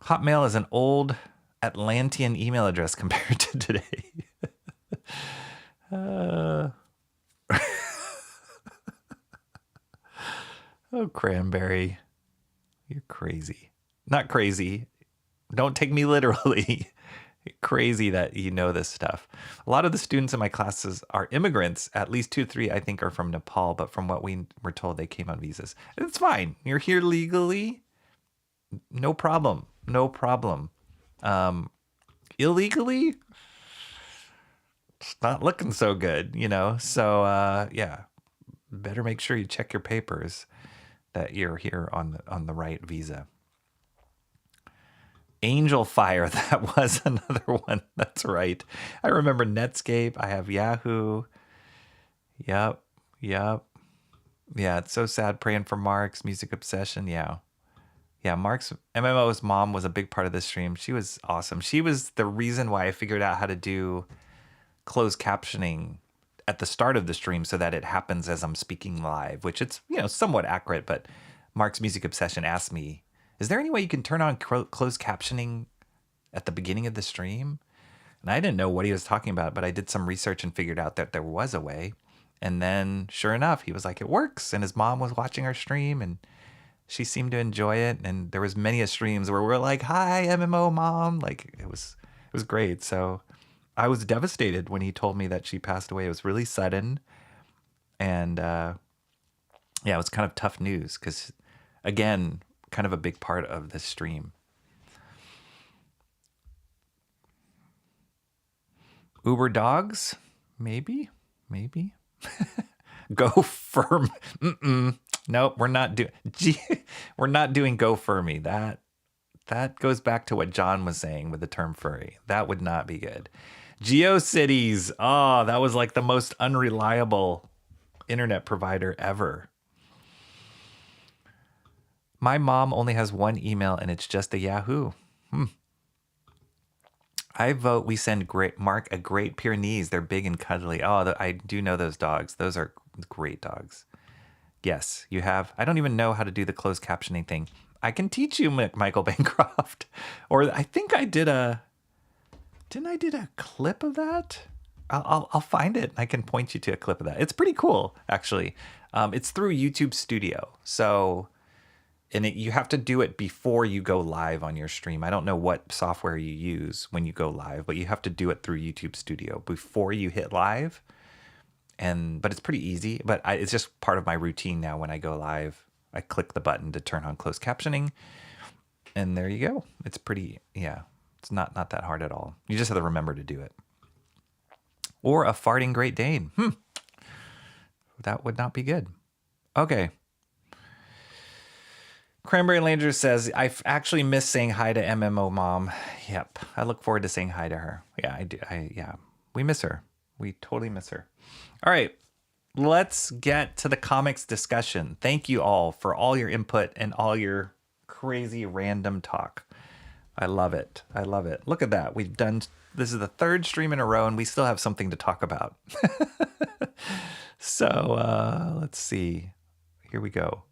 Hotmail is an old Atlantean email address compared to today. Oh, Cranberry. You're crazy. Not crazy. Don't take me literally. Crazy that you know this stuff. A lot of the students in my classes are immigrants. At least 2 or 3, I think, are from Nepal. But from what we were told, they came on visas. It's fine. You're here legally. No problem. No problem. Illegally, it's not looking so good, So, yeah, better make sure you check your papers that you're here on the right visa. Angel Fire, that was another one. That's right. I remember Netscape. I have Yahoo. Yep. Yeah, it's so sad. Praying for Mark's Music Obsession. Yeah, Mark's MMO's mom was a big part of this stream. She was awesome. She was the reason why I figured out how to do closed captioning at the start of the stream so that it happens as I'm speaking live, which it's, somewhat accurate, but Mark's Music Obsession asked me, is there any way you can turn on closed captioning at the beginning of the stream? And I didn't know what he was talking about, but I did some research and figured out that there was a way. And then sure enough, he was like, it works. And his mom was watching our stream and she seemed to enjoy it. And there was many streams where we're like, hi, MMO mom. Like it was great. So I was devastated when he told me that she passed away. It was really sudden. And it was kind of tough news because, again, kind of a big part of this stream. Uber dogs? Maybe. Go firm. Nope, we're not doing. We're not doing go furmy. That goes back to what John was saying with the term furry. That would not be good. GeoCities. Oh, that was like the most unreliable internet provider ever. My mom only has one email and it's just a Yahoo. I vote we send Mark a Great Pyrenees. They're big and cuddly. Oh, I do know those dogs. Those are great dogs. Yes, you have. I don't even know how to do the closed captioning thing. I can teach you, Michael Bancroft. Or I think I did didn't I did a clip of that? I'll find it. I can point you to a clip of that. It's pretty cool, actually. It's through YouTube Studio. So, you have to do it before you go live on your stream. I don't know what software you use when you go live, but you have to do it through YouTube Studio before you hit live. But it's pretty easy. But it's just part of my routine now. When I go live, I click the button to turn on closed captioning, and there you go. It's pretty. Yeah, it's not that hard at all. You just have to remember to do it. Or a farting Great Dane. That would not be good. Okay. Cranberry Langer says, I actually miss saying hi to MMO mom. Yep. I look forward to saying hi to her. Yeah, I do. We miss her. We totally miss her. All right. let's get to the comics discussion. Thank you all for all your input and all your crazy random talk. I love it. I love it. Look at that. This is the third stream in a row and we still have something to talk about. So let's see. Here we go.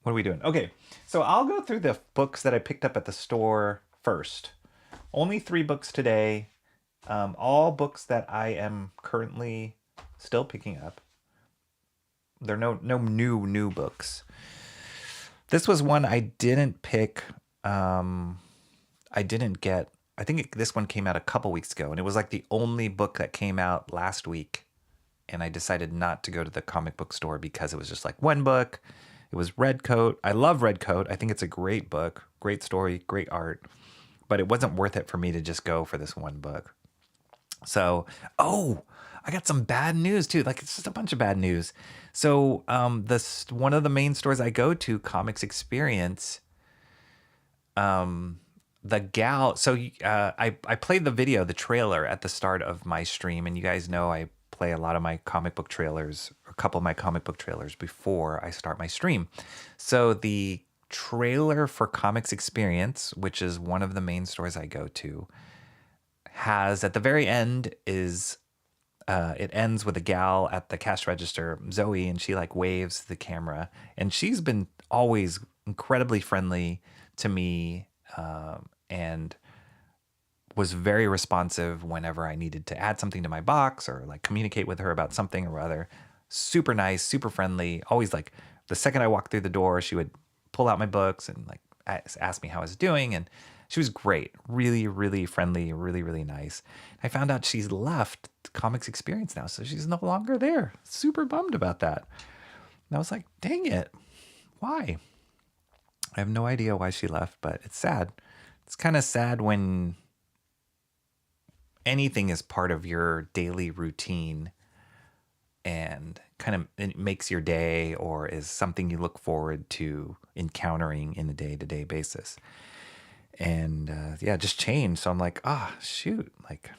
What are we doing? Okay, so I'll go through the books that I picked up at the store first. Only 3 books today. All books that I am currently still picking up. There are no new books. This was one I didn't pick. I didn't get. I think this one came out a couple weeks ago, and it was like the only book that came out last week. And I decided not to go to the comic book store because it was just like one book. It was Redcoat. I love Redcoat. I think it's a great book, great story, great art. But it wasn't worth it for me to just go for this one book. So, I got some bad news too. Like, it's just a bunch of bad news. So, one of the main stores I go to, Comics Experience, the gal. So, I played the video, the trailer at the start of my stream, and you guys know I play a lot of my comic book trailers, a couple of my comic book trailers before I start my stream. So the trailer for Comics Experience, which is one of the main stores I go to, has at the very end it ends with a gal at the cash register, Zoe, and she like waves the camera, and she's been always incredibly friendly to me, and was very responsive whenever I needed to add something to my box or like communicate with her about something or other. Super nice, super friendly. Always like the second I walked through the door, she would pull out my books and like ask me how I was doing. And she was great. Really, really friendly, really, really nice. I found out she's left Comics Experience now, so she's no longer there. Super bummed about that. And I was like, dang it. Why? I have no idea why she left, but it's sad. It's kind of sad when anything is part of your daily routine and kind of it makes your day or is something you look forward to encountering in a day-to-day basis. And just changed. So I'm like, shoot, like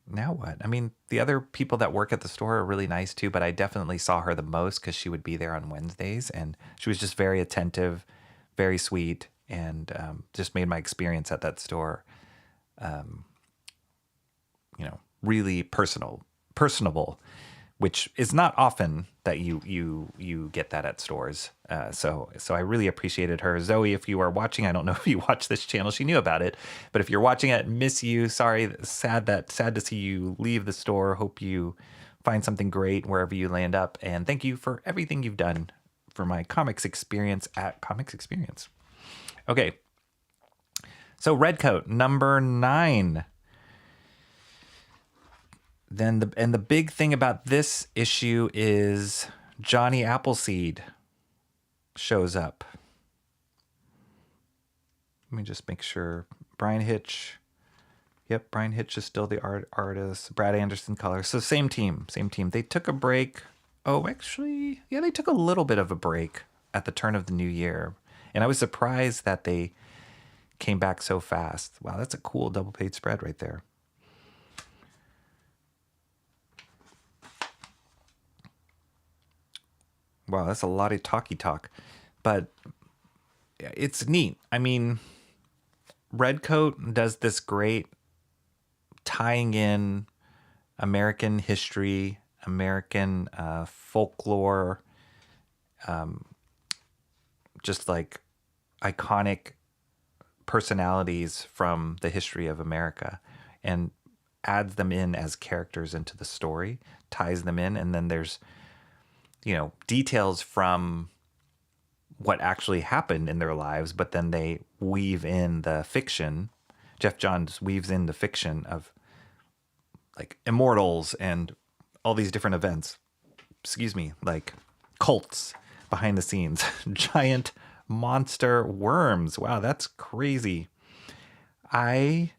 now what? I mean, the other people that work at the store are really nice too, but I definitely saw her the most because she would be there on Wednesdays, and she was just very attentive, very sweet, and just made my experience at that store really personable, which is not often that you get that at stores. So I really appreciated her. Zoe, if you are watching, I don't know if you watch this channel, she knew about it, but if you're watching it, miss you. Sorry, sad to see you leave the store. Hope you find something great wherever you land up. And thank you for everything you've done for my comics experience at Comics Experience. Okay. So Redcoat, number 9. Then the big thing about this issue is Johnny Appleseed shows up. Let me just make sure. Brian Hitch. Yep, Brian Hitch is still the artist. Brad Anderson color. So same team. They took a break. Oh, actually, yeah, they took a little bit of a break at the turn of the new year. And I was surprised that they came back so fast. Wow, that's a cool double page spread right there. Wow, that's a lot of talk, but it's neat. I mean, Redcoat does this great tying in American history, American folklore, just like iconic personalities from the history of America, and adds them in as characters into the story, ties them in, and then there's details from what actually happened in their lives, but then they weave in the fiction. Jeff Johns weaves in the fiction of like immortals and all these different events. Like cults behind the scenes, giant monster worms. Wow, that's crazy. I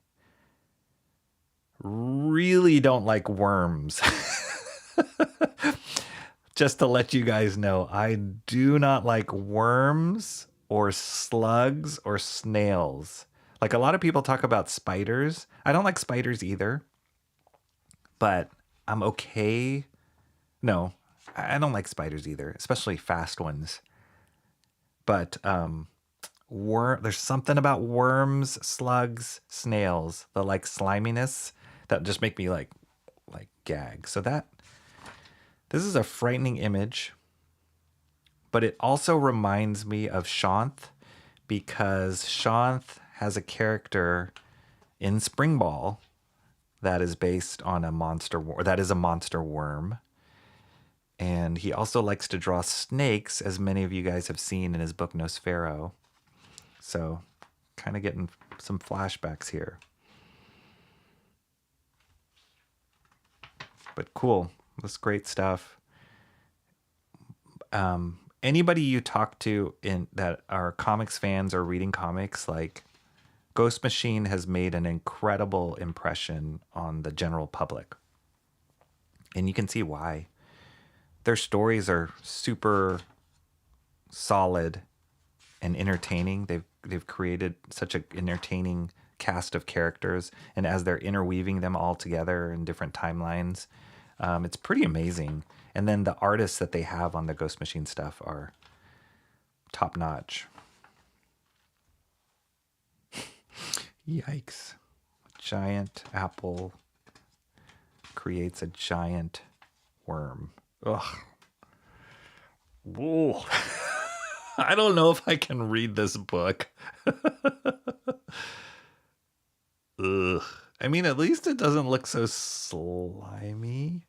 really don't like worms. Just to let you guys know, I do not like worms or slugs or snails. Like a lot of people talk about spiders. I don't like spiders either, but I'm okay. No, I don't like spiders either, especially fast ones. But there's something about worms, slugs, snails, the like sliminess that just make me like gag. So this is a frightening image, but it also reminds me of Shanth because Shanth has a character in Spring Ball that is based on a monster worm. And he also likes to draw snakes, as many of you guys have seen in his book Nosfero. So kind of getting some flashbacks here. But cool. That's great stuff. Anybody you talk to that are comics fans or reading comics, like Ghost Machine has made an incredible impression on the general public. And you can see why. Their stories are super solid and entertaining. They've created such an entertaining cast of characters, and as they're interweaving them all together in different timelines, it's pretty amazing. And then the artists that they have on the Ghost Machine stuff are top notch. Yikes. Giant apple creates a giant worm. Ugh. Ooh. I don't know if I can read this book. Ugh. I mean, at least it doesn't look so slimy.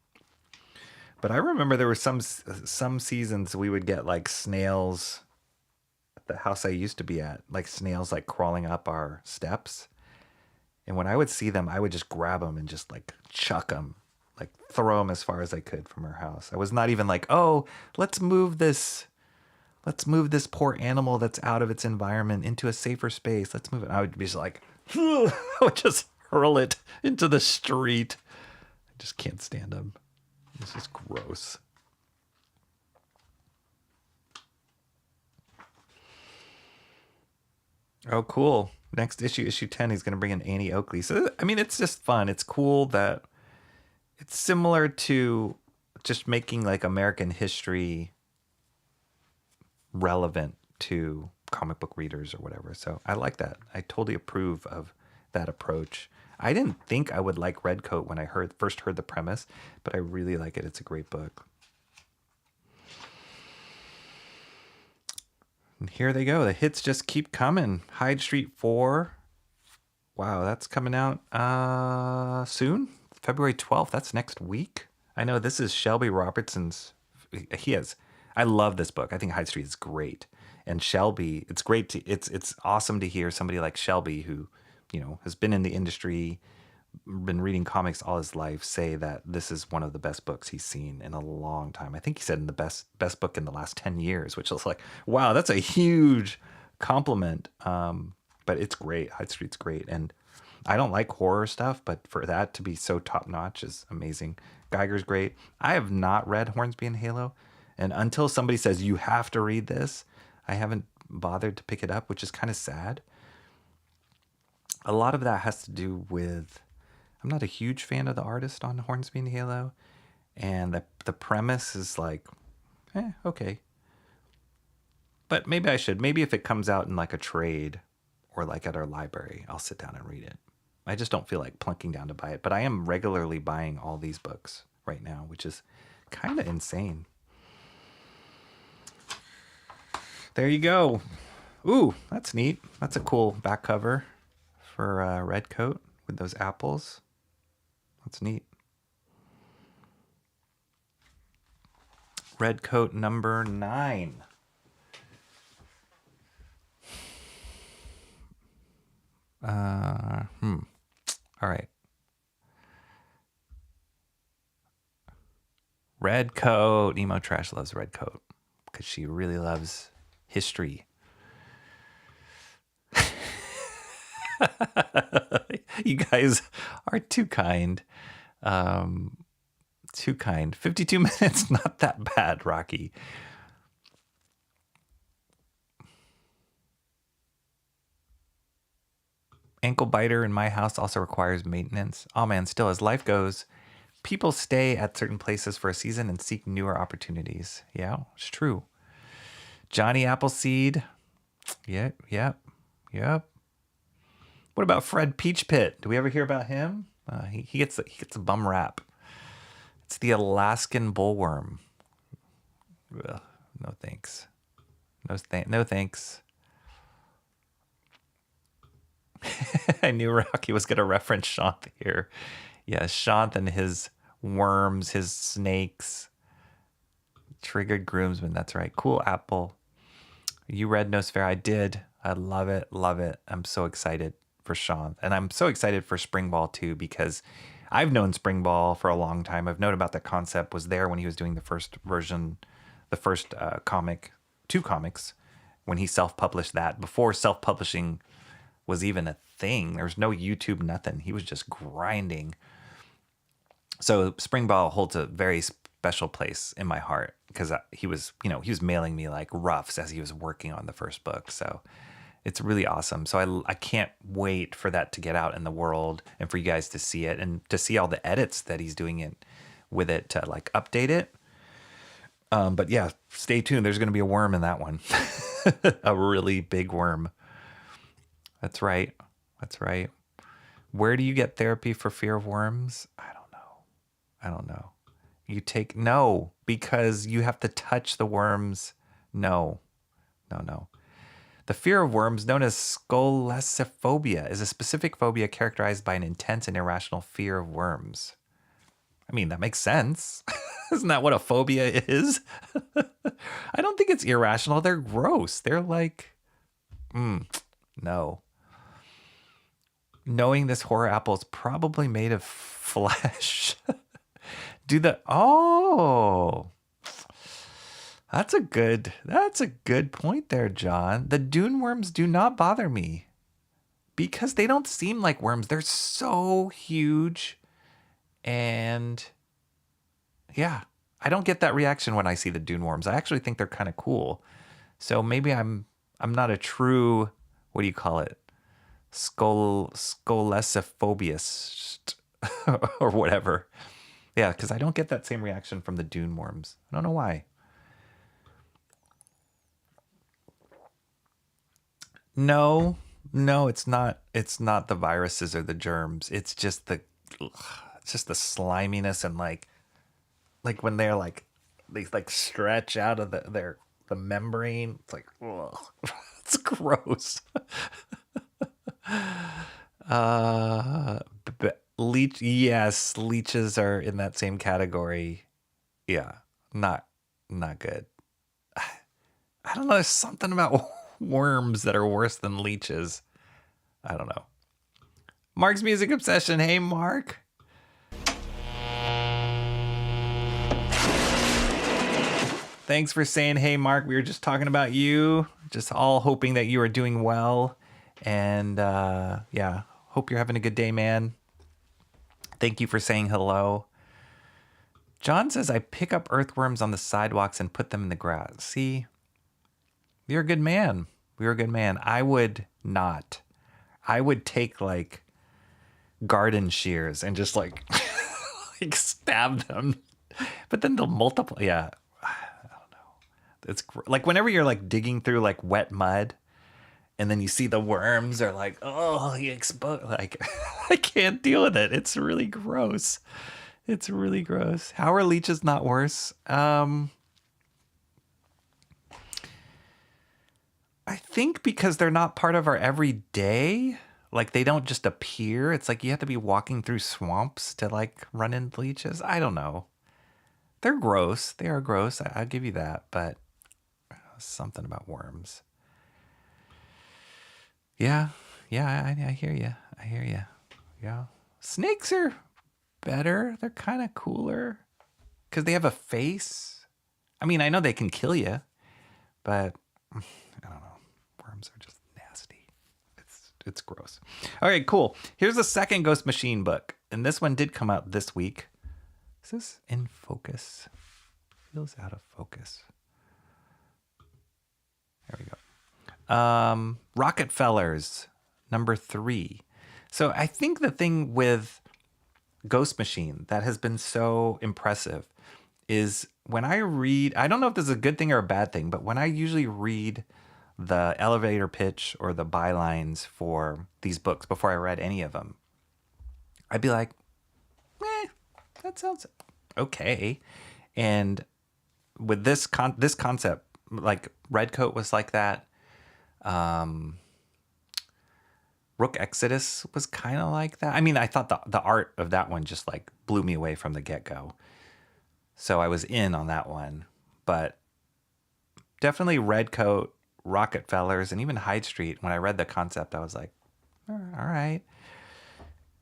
But I remember there were some seasons we would get like snails at the house I used to be at, like snails like crawling up our steps. And when I would see them, I would just grab them and just like chuck them, like throw them as far as I could from our house. I was not even like, oh, let's move this poor animal that's out of its environment into a safer space. Let's move it. I would be just like, I would just hurl it into the street. I just can't stand them. This is gross. Oh, cool. Next issue 10, he's going to bring in Annie Oakley. So, I mean, it's just fun. It's cool that it's similar to just making like American history relevant to comic book readers or whatever. So I like that. I totally approve of that approach. I didn't think I would like Redcoat when I first heard the premise, but I really like it. It's a great book. And here they go. The hits just keep coming. Hyde Street 4. Wow, that's coming out soon. February 12th. That's next week. I know this is Shelby Robertson's. I love this book. I think Hyde Street is great. And Shelby, it's awesome to hear somebody like Shelby who, has been in the industry, been reading comics all his life, say that this is one of the best books he's seen in a long time. I think he said in the best book in the last 10 years, which is like, wow, that's a huge compliment. But it's great. Hyde Street's great. And I don't like horror stuff, but for that to be so top notch is amazing. Geiger's great. I have not read Hornsby and Halo. And until somebody says you have to read this, I haven't bothered to pick it up, which is kind of sad. A lot of that has to do with, I'm not a huge fan of the artist on Hornsby and Halo. And the premise is like, okay. But maybe I should. Maybe if it comes out in like a trade or like at our library, I'll sit down and read it. I just don't feel like plunking down to buy it. But I am regularly buying all these books right now, which is kind of insane. There you go. Ooh, that's neat. That's a cool back cover for Redcoat with those apples. That's neat. Redcoat number 9. All right. Redcoat. Emo Trash loves Redcoat because she really loves history. You guys are too kind. Too kind. 52 minutes, not that bad, Rocky. Ankle biter in my house also requires maintenance. Oh man, still as life goes, people stay at certain places for a season and seek newer opportunities. Yeah, it's true. Johnny Appleseed. Yep. What about Fred Peachpit? Do we ever hear about him? He gets a bum rap. It's the Alaskan bullworm. Ugh, no thanks. No thanks. I knew Rocky was going to reference Shanth here. Yeah, Shanth and his worms, his snakes. Triggered groomsmen. That's right. Cool apple. You read Nosfera? I did. I love it. I'm so excited for Shanth. And I'm so excited for Spring Ball too, because I've known Spring Ball for a long time. I've known about that concept, was there when he was doing the first version, the first two comics, when he self-published that, before self-publishing was even a thing. There was no YouTube, nothing. He was just grinding. So Spring Ball holds a very special place in my heart, because he was mailing me like roughs as he was working on the first book. So it's really awesome. So I can't wait for that to get out in the world and for you guys to see it and to see all the edits that he's doing it with it to like update it. But yeah, stay tuned. There's going to be a worm in that one. A really big worm. That's right. Where do you get therapy for fear of worms? I don't know. No, because you have to touch the worms. No. The fear of worms, known as scoliophobia, is a specific phobia characterized by an intense and irrational fear of worms. I mean, that makes sense. Isn't that what a phobia is? I don't think it's irrational. They're gross. They're like, no. Knowing this horror apple is probably made of flesh. That's a good point there, John. The dune worms do not bother me because they don't seem like worms. They're so huge. And yeah, I don't get that reaction when I see the dune worms. I actually think they're kind of cool. So maybe I'm not a true, what do you call it? Scoliophobist or whatever. Yeah, because I don't get that same reaction from the dune worms. I don't know why. No, it's not. It's not the viruses or the germs. It's just the sliminess and like when they're like they like stretch out of the membrane. It's like, ugh. It's gross. Leeches are in that same category. Yeah, not good. I don't know. There's something about worms that are worse than leeches. I don't know. Mark's Music Obsession. Hey, Mark. Thanks for saying hey, Mark. We were just talking about you. Just all hoping that you are doing well. And yeah, hope you're having a good day, man. Thank you for saying hello. John says, I pick up earthworms on the sidewalks and put them in the grass. See, you're a good man. You're a good man. I would not. I would take like garden shears and just like, like stab them. But then they'll multiply. Yeah, I don't know. It's like whenever you're like digging through like wet mud, and then you see the worms are like, oh, he exposed. Like, I can't deal with it. It's really gross. How are leeches not worse? I think because they're not part of our everyday. Like, they don't just appear. It's like you have to be walking through swamps to like run into leeches. I don't know. They're gross. They are gross. I'll give you that. But something about worms. Yeah, I hear you. Yeah. Snakes are better. They're kind of cooler because they have a face. I mean, I know they can kill you, but I don't know. Worms are just nasty. It's gross. All right, cool. Here's the second Ghost Machine book, and this one did come out this week. Is this in focus? Feels out of focus. There we go. Rocketfellers, number 3. So I think the thing with Ghost Machine that has been so impressive is when I read, I don't know if this is a good thing or a bad thing, but when I usually read the elevator pitch or the bylines for these books before I read any of them, I'd be like, that sounds okay. And with this concept, like Redcoat was like that. Rook Exodus was kind of like that. I mean, I thought the art of that one just like blew me away from the get-go. So I was in on that one. But definitely Redcoat, Rocketfellers, and even Hyde Street, when I read the concept, I was like, all right.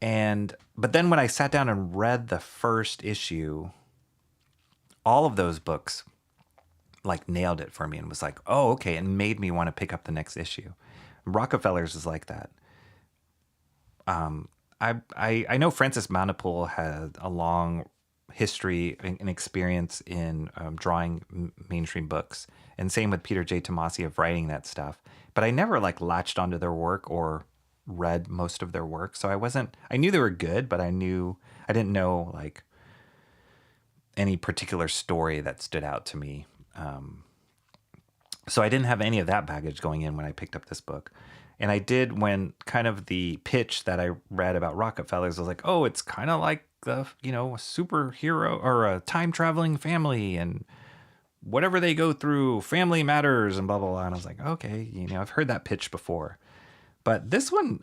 But then when I sat down and read the first issue, all of those books like nailed it for me and was like, oh, okay, and made me want to pick up the next issue. Rocketfellers is like that. I know Francis Mountpool had a long history and experience in drawing mainstream books, and same with Peter J. Tomasi of writing that stuff. But I never like latched onto their work or read most of their work, so I knew they were good, but I didn't know like any particular story that stood out to me. So I didn't have any of that baggage going in when I picked up this book. And I did when kind of the pitch that I read about Rocketfellers was like, oh, it's kind of like a superhero or a time traveling family, and whatever they go through, family matters and blah, blah, blah. And I was like, okay, I've heard that pitch before. But this one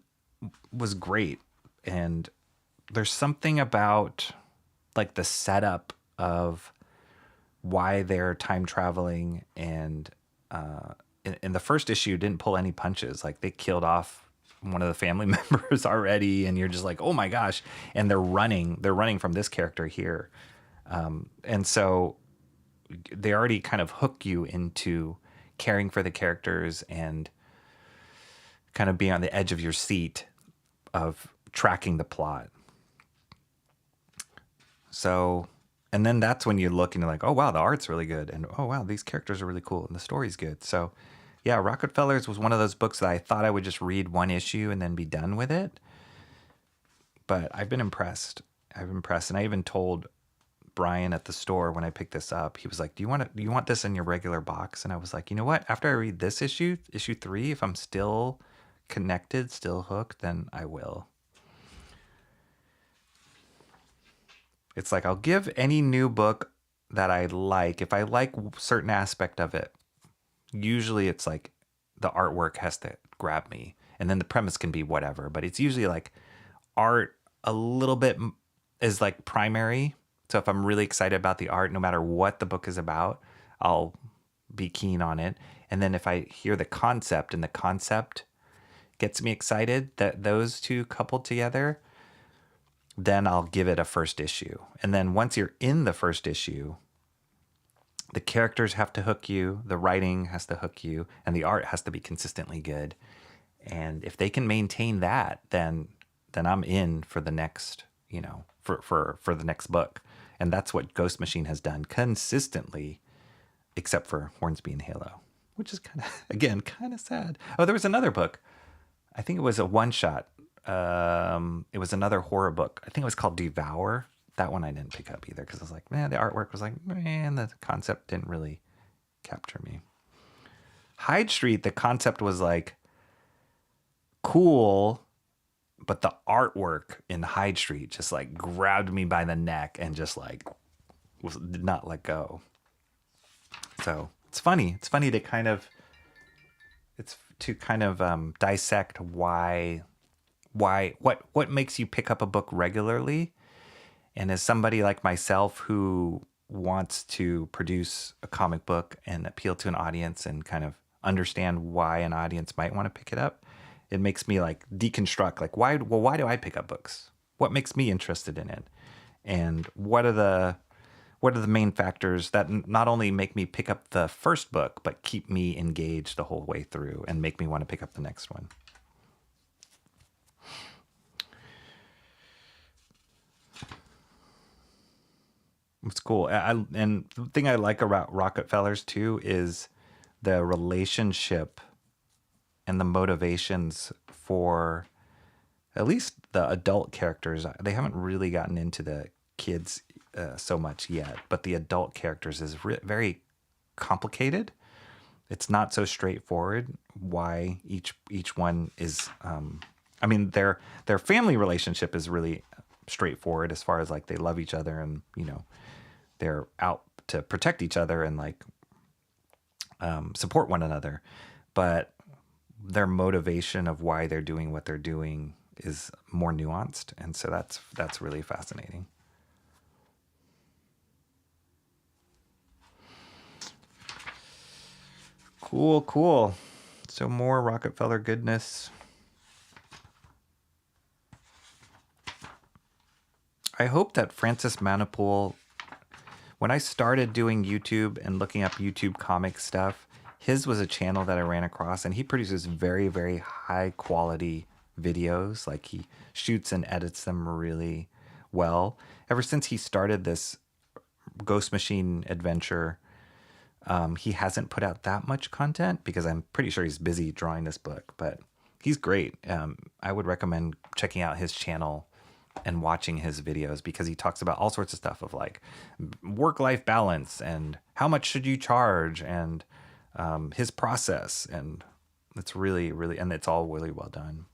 was great. And there's something about like the setup of why they're time traveling, and in the first issue didn't pull any punches. Like they killed off one of the family members already, and you're just like, oh my gosh. And they're running from this character here. And so they already kind of hook you into caring for the characters and kind of being on the edge of your seat of tracking the plot. So, and then that's when you look and you're like, oh wow, the art's really good. And oh wow, these characters are really cool and the story's good. So yeah, Rocketfellers was one of those books that I thought I would just read one issue and then be done with it. But I've been impressed. And I even told Brian at the store when I picked this up, he was like, do you want this in your regular box? And I was like, you know what? After I read this issue 3, if I'm still connected, still hooked, then I will. It's like I'll give any new book that I like, if I like a certain aspect of it, usually it's like the artwork has to grab me, and then the premise can be whatever, but it's usually like art a little bit is like primary. So if I'm really excited about the art, no matter what the book is about, I'll be keen on it. And then if I hear the concept and the concept gets me excited, that those two coupled together, then I'll give it a first issue. And then once you're in the first issue, the characters have to hook you, the writing has to hook you, and the art has to be consistently good. And if they can maintain that, then I'm in for the next, for the next book. And that's what Ghost Machine has done consistently, except for Hornsby and Halo, which is kind of sad. Oh, there was another book. I think it was a one-shot. It was another horror book. I think it was called Devour. That one I didn't pick up either because I was like, man, the artwork was like, man, the concept didn't really capture me. Hyde Street, the concept was like cool, but the artwork in Hyde Street just like grabbed me by the neck and just like did not let go. So it's funny. It's funny to kind of dissect what makes you pick up a book regularly. And as somebody like myself who wants to produce a comic book and appeal to an audience and kind of understand why an audience might want to pick it up, it makes me like deconstruct, like why do I pick up books? What makes me interested in it? And what are the main factors that not only make me pick up the first book, but keep me engaged the whole way through and make me want to pick up the next one? It's cool. And the thing I like about Rocketfellers too is the relationship and the motivations for at least the adult characters, they haven't really gotten into the kids so much yet, but the adult characters is very complicated. It's not so straightforward why each one is. I mean, their family relationship is really straightforward as far as like they love each other and they're out to protect each other and like support one another, but their motivation of why they're doing what they're doing is more nuanced, and so that's really fascinating. Cool. So more Rockefeller goodness. I hope that Francis Manipool, when I started doing YouTube and looking up YouTube comic stuff, his was a channel that I ran across, and he produces very, very high quality videos. Like he shoots and edits them really well. Ever since he started this Ghost Machine adventure, he hasn't put out that much content because I'm pretty sure he's busy drawing this book, but he's great. I would recommend checking out his channel and watching his videos because he talks about all sorts of stuff of like work-life balance and how much should you charge and his process. And it's really, really, and it's all really well done.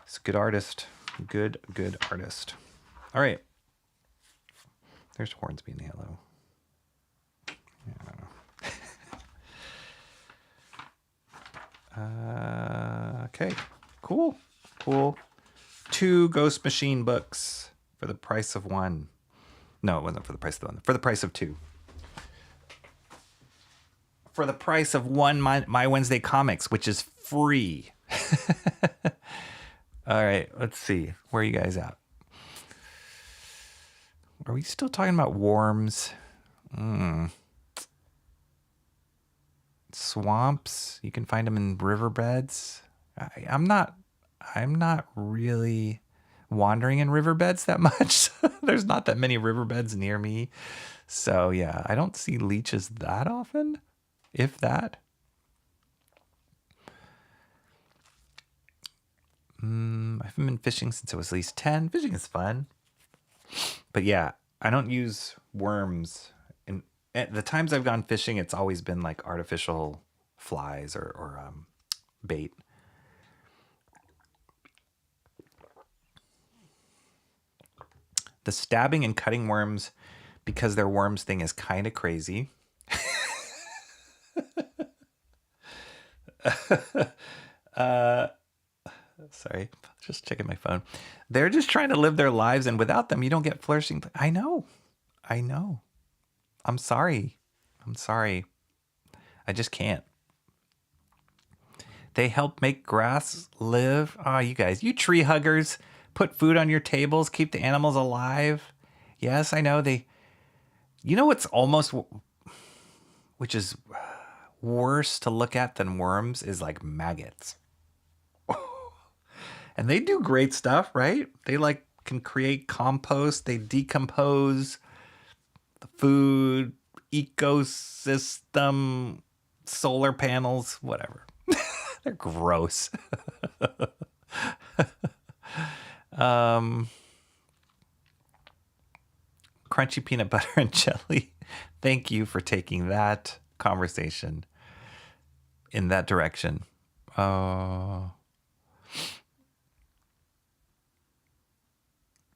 He's a good artist. Good artist. All right. There's Hornsby and Halo. Yeah, I don't know. Okay, cool. 2 Ghost Machine books for the price of 1. No, it wasn't for the price of 1. For the price of 2. For the price of 1 My Wednesday Comics, which is free. All right, let's see. Where are you guys at? Are we still talking about worms? Swamps. You can find them in riverbeds. I'm not really wandering in riverbeds that much. There's not that many riverbeds near me. So yeah, I don't see leeches that often, if that. I haven't been fishing since I was at least 10. Fishing is fun. But yeah, I don't use worms. And at the times I've gone fishing, it's always been like artificial flies or bait. The stabbing and cutting worms because they're worms thing is kind of crazy. Sorry, just checking my phone. They're just trying to live their lives, and without them, you don't get flourishing. I know. I'm sorry. I just can't. They help make grass live. Oh, you guys, you tree huggers, put food on your tables, keep the animals alive. Yes, I know they. You know what's almost, which is worse to look at than worms, is like maggots. And they do great stuff, right? They like can create compost. They decompose the food, ecosystem, solar panels, whatever. They're gross. Crunchy peanut butter and jelly. Thank you for taking that conversation in that direction.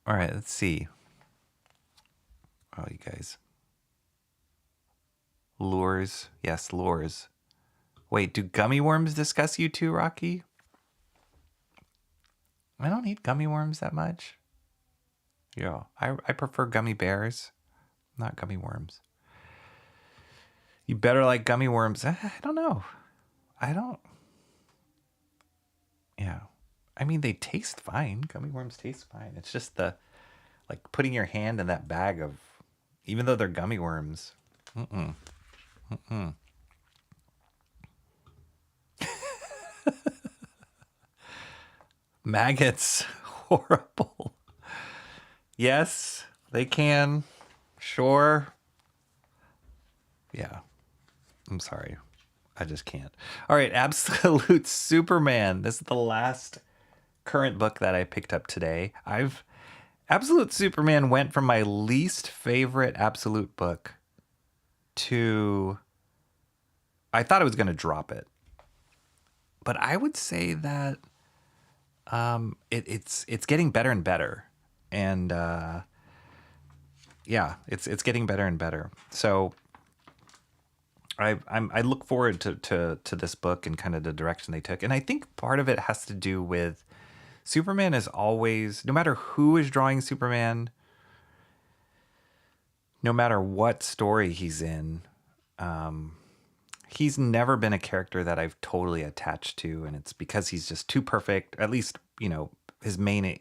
All right, let's see. Oh, you guys. Lures. Yes, lures. Wait, do gummy worms disgust you too, Rocky? I don't eat gummy worms that much. Yeah, I prefer gummy bears, not gummy worms. You better like gummy worms. I don't know. Yeah. I mean, they taste fine. Gummy worms taste fine. It's just like putting your hand in that bag of, even though they're gummy worms. Maggots. Horrible. Yes, they can. Sure. Yeah. I'm sorry. I just can't. All right. Absolute Superman. This is the last current book that I picked up today. Absolute Superman went from my least favorite Absolute book to I thought I was going to drop it. But I would say that it's getting better and better. And yeah, it's getting better and better. So I look forward to this book and kind of the direction they took. And I think part of it has to do with Superman is always, no matter who is drawing Superman, no matter what story he's in, he's never been a character that I've totally attached to. And it's because he's just too perfect. At least, his main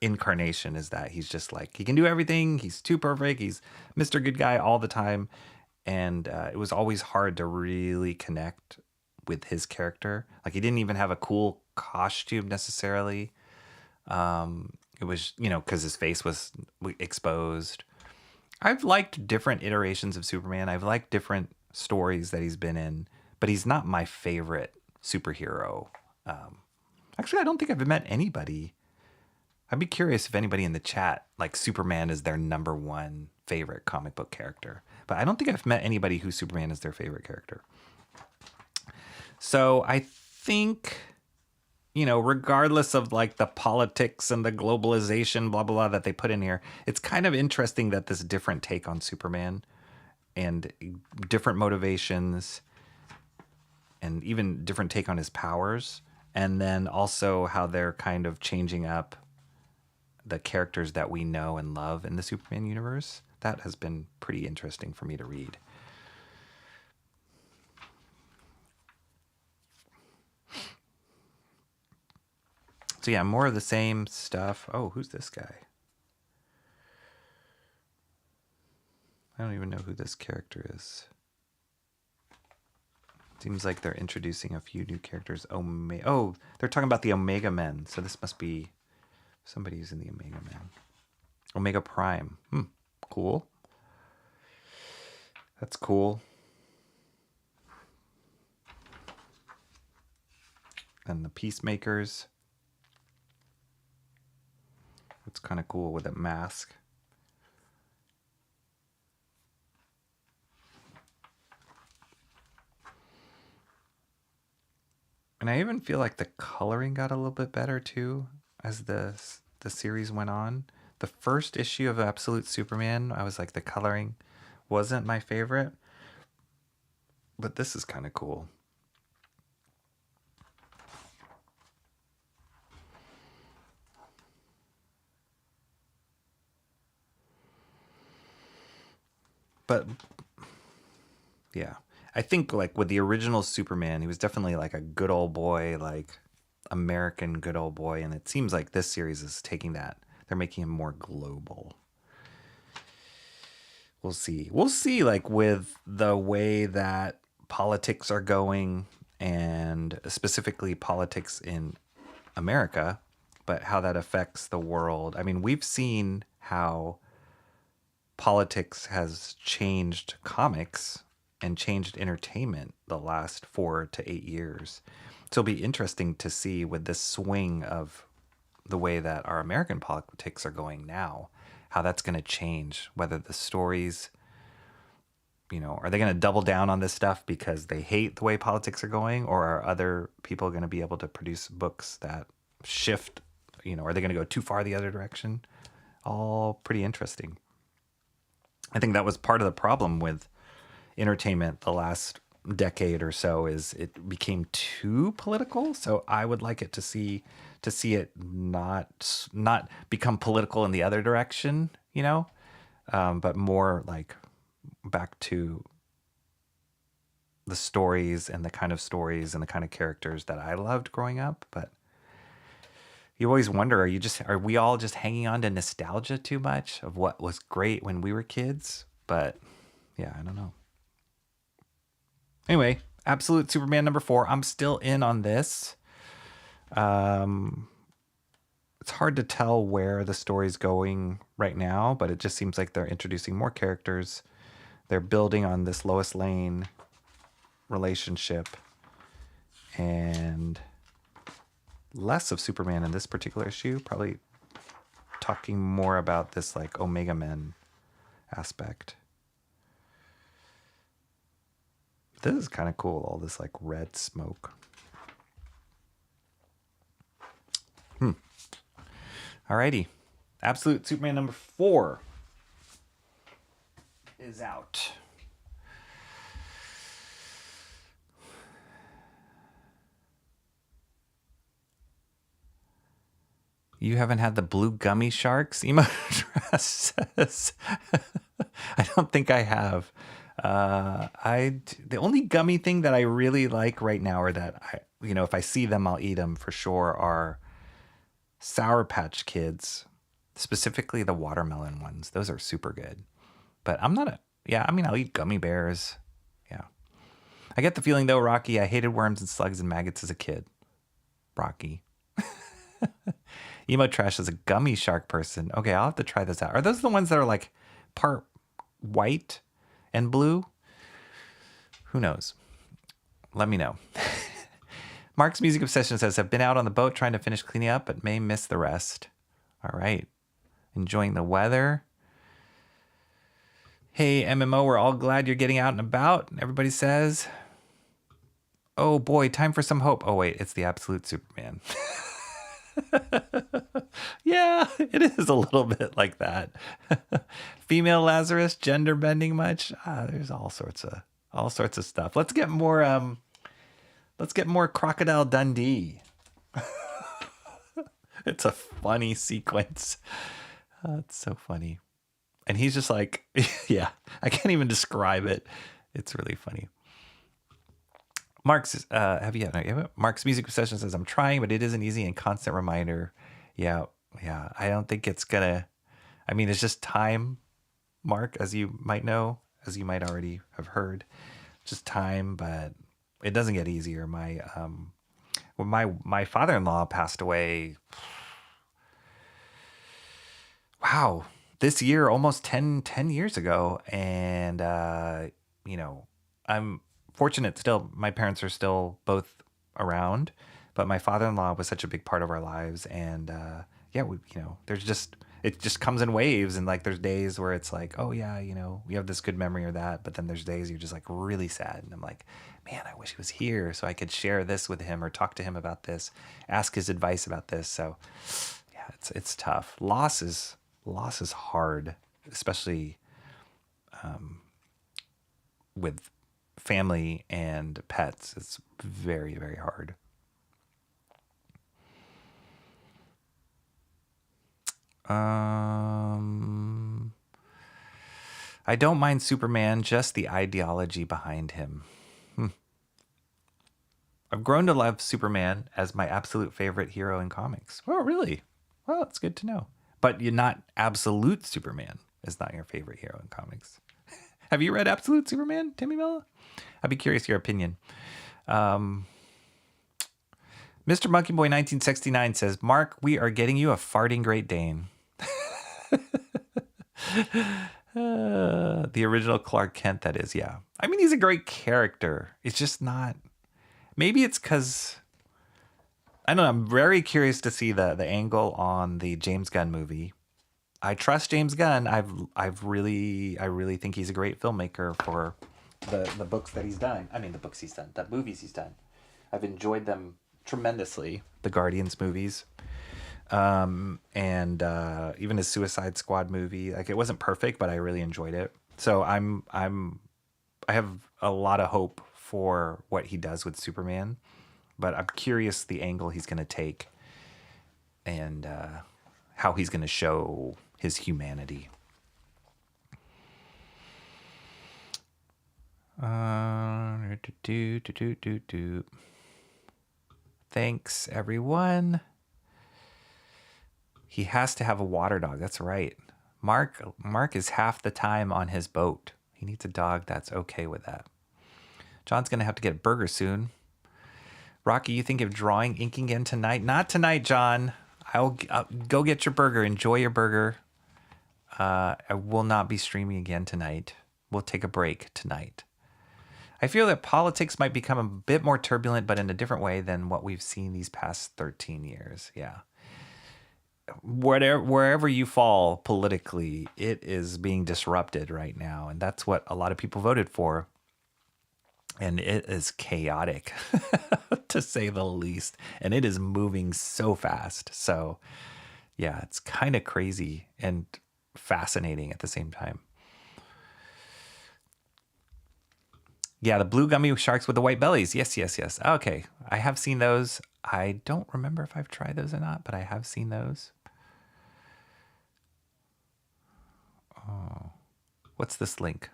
incarnation is that he's just like, he can do everything. He's too perfect. He's Mr. Good Guy all the time. And it was always hard to really connect with his character. Like, he didn't even have a cool costume necessarily. It was, because his face was exposed. I've liked different iterations of Superman. I've liked different stories that he's been in, but he's not my favorite superhero. Actually, I don't think I've met anybody. I'd be curious if anybody in the chat, like, Superman is their number one favorite comic book character. But I don't think I've met anybody who Superman is their favorite character. So I think, regardless of like the politics and the globalization, blah, blah, blah, that they put in here, it's kind of interesting that this different take on Superman and different motivations and even different take on his powers. And then also how they're kind of changing up the characters that we know and love in the Superman universe. That has been pretty interesting for me to read. So yeah, more of the same stuff. Oh, who's this guy? I don't even know who this character is. Seems like they're introducing a few new characters. Oh, they're talking about the Omega Men. So this must be somebody who's in the Omega Men. Omega Prime. Cool. That's cool. And the Peacemakers. It's kind of cool with a mask. And I even feel like the coloring got a little bit better too as the series went on. The first issue of Absolute Superman, I was like, the coloring wasn't my favorite. But this is kind of cool. But yeah, I think like with the original Superman, he was definitely like a good old boy, like American good old boy. And it seems like this series is taking that. They're making him more global. We'll see. We'll see, like, with the way that politics are going, and specifically politics in America, but how that affects the world. I mean, we've seen how politics has changed comics and changed entertainment the last 4 to 8 years. So it'll be interesting to see with this swing of the way that our American politics are going now, how that's going to change, whether the stories, are they going to double down on this stuff because they hate the way politics are going, or are other people going to be able to produce books that shift, are they going to go too far the other direction? All pretty interesting. I think that was part of the problem with entertainment the last decade or so, is it became too political. So I would like it to see it not become political in the other direction, but more like back to the stories and the kind of stories and the kind of characters that I loved growing up. But you always wonder, are we all just hanging on to nostalgia too much of what was great when we were kids? But yeah, I don't know. Anyway, Absolute Superman number 4. I'm still in on this. It's hard to tell where the story's going right now, but it just seems like they're introducing more characters. They're building on this Lois Lane relationship. And less of Superman in this particular issue. Probably talking more about this like Omega Men aspect. This is kind of cool. All this like red smoke. Alrighty. Absolute Superman number 4 is out. You haven't had the blue gummy sharks? Emo Dress says. I don't think I have. The only gummy thing that I really like right now, or that if I see them, I'll eat them for sure, are Sour Patch Kids, specifically the watermelon ones. Those are super good. But I'm not I'll eat gummy bears. Yeah. I get the feeling though, Rocky, I hated worms and slugs and maggots as a kid. Rocky. Emo Trash is a gummy shark person. Okay, I'll have to try this out. Are those the ones that are like part white and blue? Who knows? Let me know. Mark's Music Obsession says, I've been out on the boat trying to finish cleaning up, but may miss the rest. All right. Enjoying the weather. Hey, MMO, we're all glad you're getting out and about. Everybody says, oh boy, time for some hope. Oh wait, it's the Absolute Superman. Yeah, it is a little bit like that. Female Lazarus, gender bending much? There's all sorts of stuff. Let's get more Crocodile Dundee. It's a funny sequence. It's so funny. And he's just like, yeah, I can't even describe it. It's really funny. Mark's Music Obsession says, I'm trying, but it isn't easy, and constant reminder. Yeah. I don't think it's gonna, it's just time, Mark, as you might know, as you might already have heard, just time, but it doesn't get easier. My father-in-law passed away. Wow. This year, almost 10 years ago. And, I'm fortunate still, my parents are still both around, but my father-in-law was such a big part of our lives. And, it just comes in waves. And like, there's days where it's like, oh yeah, we have this good memory or that. But then there's days you're just like really sad. And I'm like, man, I wish he was here so I could share this with him or talk to him about this, ask his advice about this. So yeah, it's tough. Loss is hard, especially with family and pets. It's very, very hard. I don't mind Superman, just the ideology behind him. I've grown to love Superman as my absolute favorite hero in comics. Oh, really? Well, it's good to know. But you're not absolute Superman is not your favorite hero in comics. Have you read Absolute Superman, Timmy Mella? I'd be curious your opinion. Mr. Monkey Boy 1969 says, Mark, we are getting you a farting Great Dane. The original Clark Kent, that is, yeah. He's a great character. It's just not... Maybe it's because... I don't know. I'm very curious to see the angle on the James Gunn movie. I trust James Gunn. I really think he's a great filmmaker for the books that he's done. The books he's done, the movies he's done. I've enjoyed them tremendously. The Guardians movies, and even his Suicide Squad movie. Like, it wasn't perfect, but I really enjoyed it. So I have a lot of hope for what he does with Superman. But I'm curious the angle he's going to take and how he's going to show his humanity. Thanks, everyone. He has to have a water dog. That's right. Mark is half the time on his boat. He needs a dog that's okay with that. John's going to have to get a burger soon. Rocky, you think of drawing inking again tonight? Not tonight, John. I'll go get your burger. Enjoy your burger. I will not be streaming again tonight. We'll take a break tonight. I feel that politics might become a bit more turbulent, but in a different way than what we've seen these past 13 years. Yeah. Wherever you fall politically, it is being disrupted right now. And that's what a lot of people voted for. And it is chaotic, to say the least. And it is moving so fast. So, yeah, it's kind of crazy and fascinating at the same time. Yeah, the blue gummy sharks with the white bellies. Yes, yes, yes. Okay, I have seen those. I don't remember if I've tried those or not, but I have seen those. Oh, what's this link?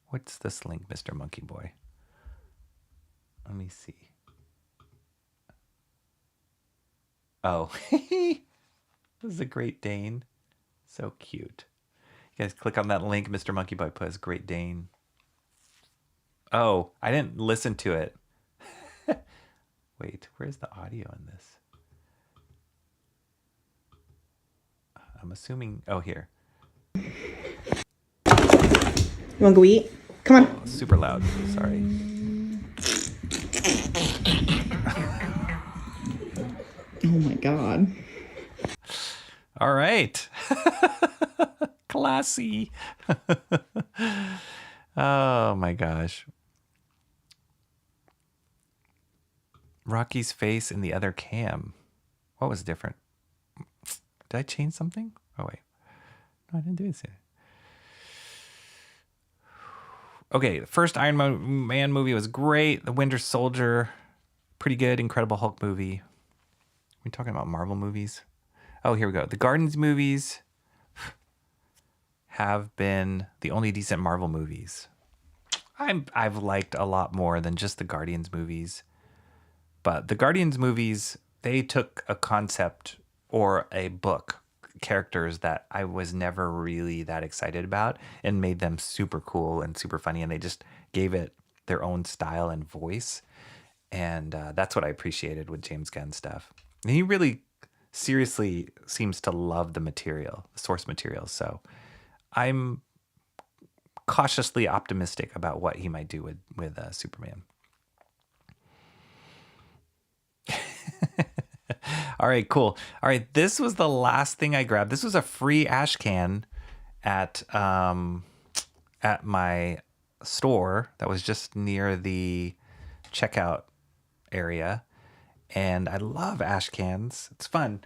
What's this link, Mr. Monkey Boy? Let me see. Oh, this is a Great Dane. So cute. You guys click on that link, Mr. Monkey Boy puts Great Dane. Oh, I didn't listen to it. Wait, where's the audio in this? I'm assuming, oh, here. You want to go eat? Come on. Oh, super loud, sorry. Oh my God. All right. Classy. Oh my gosh. Rocky's face in the other cam. What was different? Did I change something? Oh, wait. No, I didn't do it. Okay, the first Iron Man movie was great. The Winter Soldier, pretty good. Incredible Hulk movie. Are we talking about Marvel movies? Oh, here we go. The Guardians movies have been the only decent Marvel movies. I've liked a lot more than just the Guardians movies. But the Guardians movies, they took a concept or a book, characters that I was never really that excited about, and made them super cool and super funny. And they just gave it their own style and voice. And that's what I appreciated with James Gunn stuff. And he really seriously seems to love the material, the source material. So I'm cautiously optimistic about what he might do with Superman. All right, cool. All right, this was the last thing I grabbed. This was a free Ashcan at my store that was just near the checkout area. And I love Ashcans. It's fun.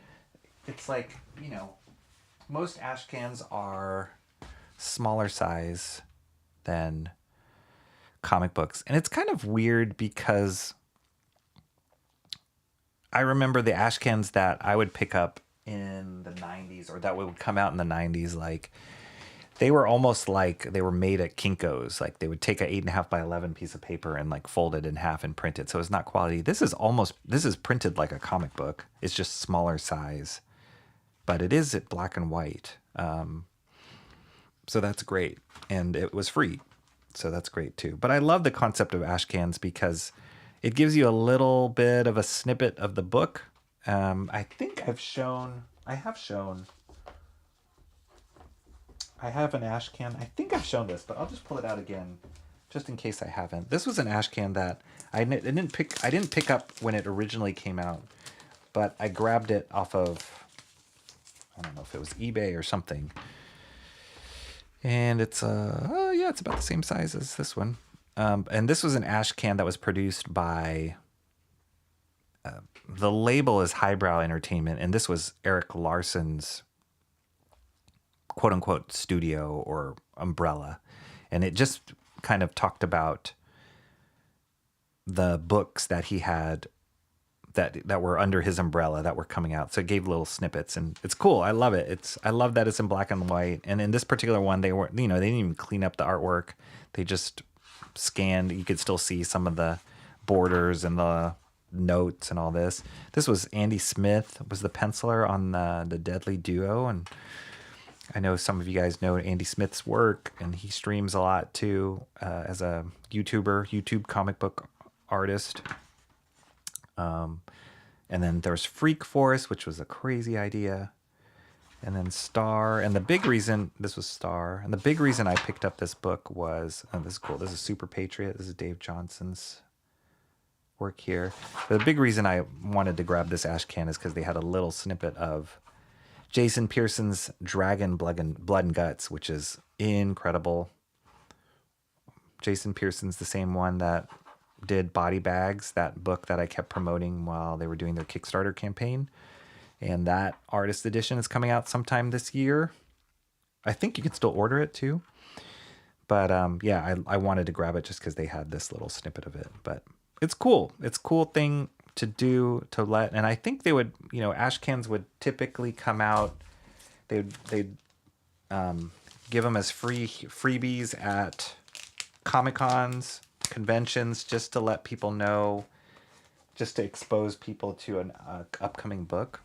It's like, you know, most Ashcans are smaller size than comic books. And it's kind of weird because I remember the Ashcans that I would pick up in the 90s, or that would come out in the 90s, like they were almost like they were made at Kinko's. Like they would take a 8.5 by 11 piece of paper and like fold it in half and print it. So it's not quality. This is printed like a comic book. It's just smaller size, but it is at black and white. So that's great. And it was free. So that's great too. But I love the concept of Ashcans because it gives you a little bit of a snippet of the book. I think I have shown I have an Ashcan. I think I've shown this, but I'll just pull it out again, just in case I haven't. This was an Ashcan that I didn't pick up when it originally came out, but I grabbed it off of, I don't know if it was eBay or something. And it's it's about the same size as this one. And this was an Ashcan that was produced by, the label is Highbrow Entertainment, and this was Eric Larson's quote unquote studio or umbrella. And it just kind of talked about the books that he had that were under his umbrella that were coming out. So it gave little snippets, and it's cool. I love it. I love that it's in black and white. And in this particular one, they didn't even clean up the artwork. They just scanned. You could still see some of the borders and the notes and all this. This was Andy Smith was the penciler on the Deadly Duo, and I know some of you guys know Andy Smith's work, and he streams a lot too as a YouTube comic book artist. And then there's Freak Force, which was a crazy idea. And then Star. And the big reason, this was Star. And the big reason I picked up this book was, oh, this is cool. This is Super Patriot. This is Dave Johnson's work here. But the big reason I wanted to grab this Ashcan is because they had a little snippet of Jason Pearson's Dragon Blood and Guts, which is incredible. Jason Pearson's the same one that did Body Bags, that book that I kept promoting while they were doing their Kickstarter campaign. And that artist edition is coming out sometime this year. I think you can still order it too. But yeah, I wanted to grab it just because they had this little snippet of it. But it's cool. It's a cool thing to do, to let, and I think they would, Ashcans would typically come out, they'd give them as freebies at Comic-Cons, conventions, just to let people know, just to expose people to an upcoming book.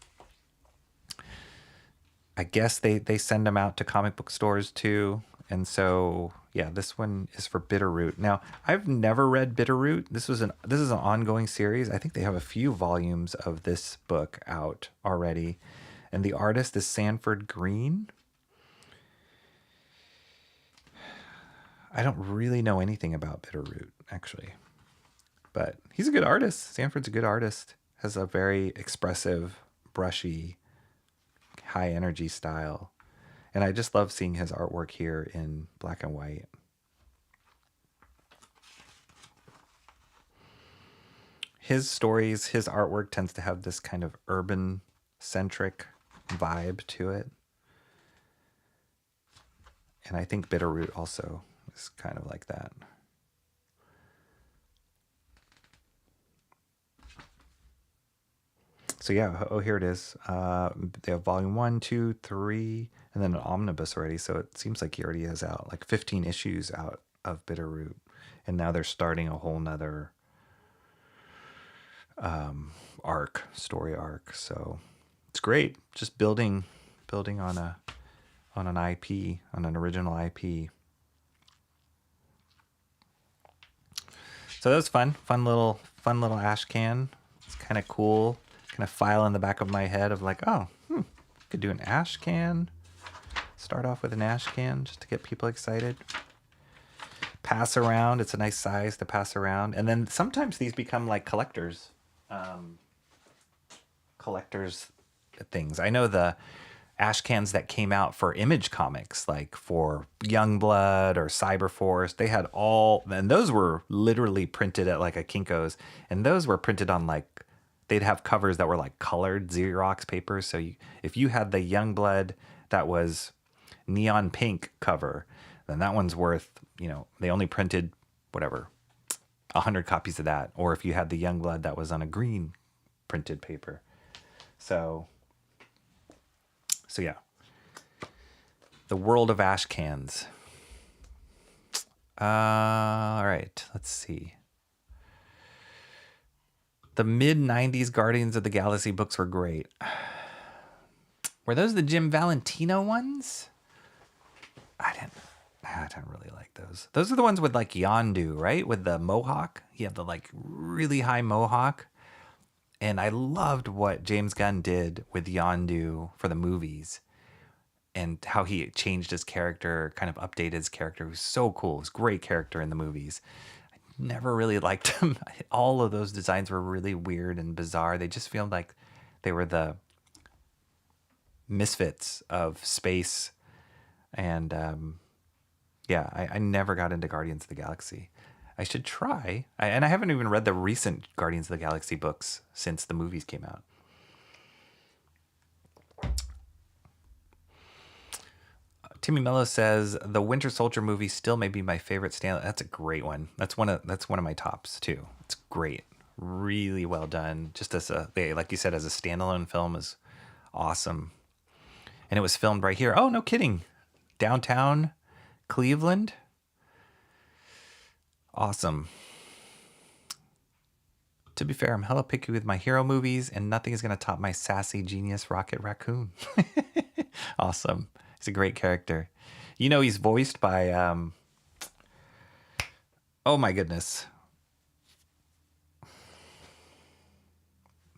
I guess they send them out to comic book stores too. And so, yeah, this one is for Bitterroot. Now, I've never read Bitterroot. This is an ongoing series. I think they have a few volumes of this book out already. And the artist is Sanford Green. I don't really know anything about Bitterroot, actually. But he's a good artist. Sanford's a good artist. Has a very expressive, brushy, high energy style. And I just love seeing his artwork here in black and white. His stories, his artwork tends to have this kind of urban-centric vibe to it. And I think Bitterroot also is kind of like that. So yeah, here it is. They have volume 1, 2, 3, and then an omnibus already. So it seems like he already has out like 15 issues out of Bitterroot. And now they're starting a whole nother story arc. So it's great. Just building on an IP, on an original IP. So that was fun little Ashcan. It's kind of cool. Kind of file in the back of my head of like, oh, could do an Ashcan. Start off with an Ashcan just to get people excited. Pass around. It's a nice size to pass around. And then sometimes these become like collectors things. I know the Ashcans that came out for Image Comics, like for Youngblood or Cyberforce, they had and those were literally printed at like a Kinko's, and those were printed on like, they'd have covers that were like colored Xerox papers. So if you had the Youngblood that was neon pink cover, then that one's worth, they only printed whatever, 100 copies of that. Or if you had the Youngblood that was on a green printed paper. So yeah. The world of Ashcans. All right, let's see. The mid-90s Guardians of the Galaxy books were great. Were those the Jim Valentino ones? I didn't really like those. Those are the ones with like Yondu, right? With the mohawk. He had the like really high mohawk. And I loved what James Gunn did with Yondu for the movies. And how he changed his character, kind of updated his character. It was so cool. It was a great character in the movies. Never really liked him. All of those designs were really weird and bizarre. They just feel like they were the misfits of space. And I never got into Guardians of the Galaxy. I should try. And I haven't even read the recent Guardians of the Galaxy books since the movies came out. Timmy Mello says the Winter Soldier movie still may be my favorite stand. That's a great one. That's one of my tops too. It's great, really well done. Just as like you said, as a standalone film is awesome. And it was filmed right here. Oh, no kidding, downtown Cleveland. Awesome. To be fair, I'm hella picky with my hero movies, and nothing is gonna top my sassy genius Rocket Raccoon. Awesome. He's a great character. He's voiced by, oh my goodness.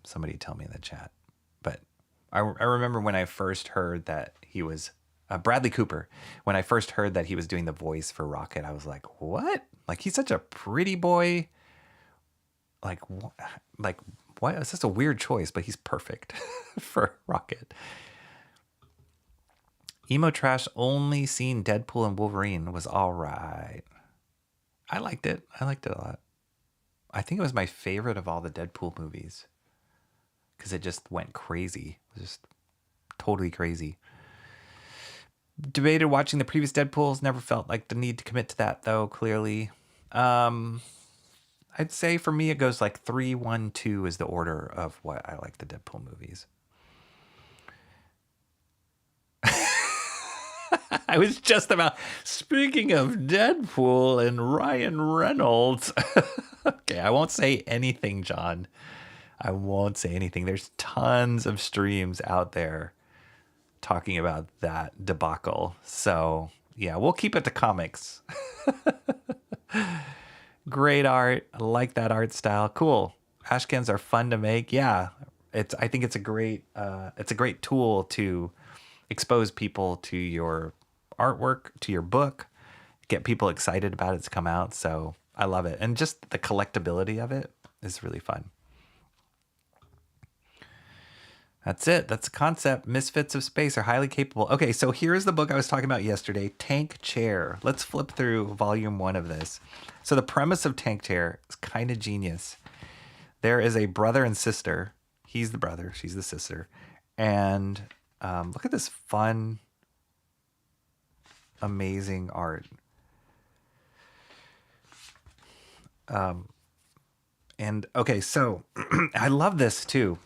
Somebody tell me in the chat. But I remember when I first heard that he was Bradley Cooper. When I first heard that he was doing the voice for Rocket, I was like, what? Like, he's such a pretty boy. Like what? It's just a weird choice, but he's perfect for Rocket. Emo Trash only seen Deadpool and Wolverine was all right. I liked it. I liked it a lot. I think it was my favorite of all the Deadpool movies because it just went crazy. It was just totally crazy. Debated watching the previous Deadpools. Never felt like the need to commit to that, though, clearly. I'd say for me it goes like 3, 1, 2 is the order of what I like the Deadpool movies. I was just about, speaking of Deadpool and Ryan Reynolds. Okay, I won't say anything, John. I won't say anything. There's tons of streams out there talking about that debacle. So yeah, we'll keep it to comics. Great art. I like that art style. Cool. Ashcans are fun to make. Yeah, I think it's a great tool to expose people to your artwork, to your book, get people excited about it to come out. So I love it. And just the collectability of it is really fun. That's it. That's the concept. Misfits of Space are highly capable. Okay, so here's the book I was talking about yesterday, Tank Chair. Let's flip through volume 1 of this. So the premise of Tank Chair is kind of genius. There is a brother and sister. He's the brother, she's the sister. And look at this fun, amazing art. And okay, so I love this too.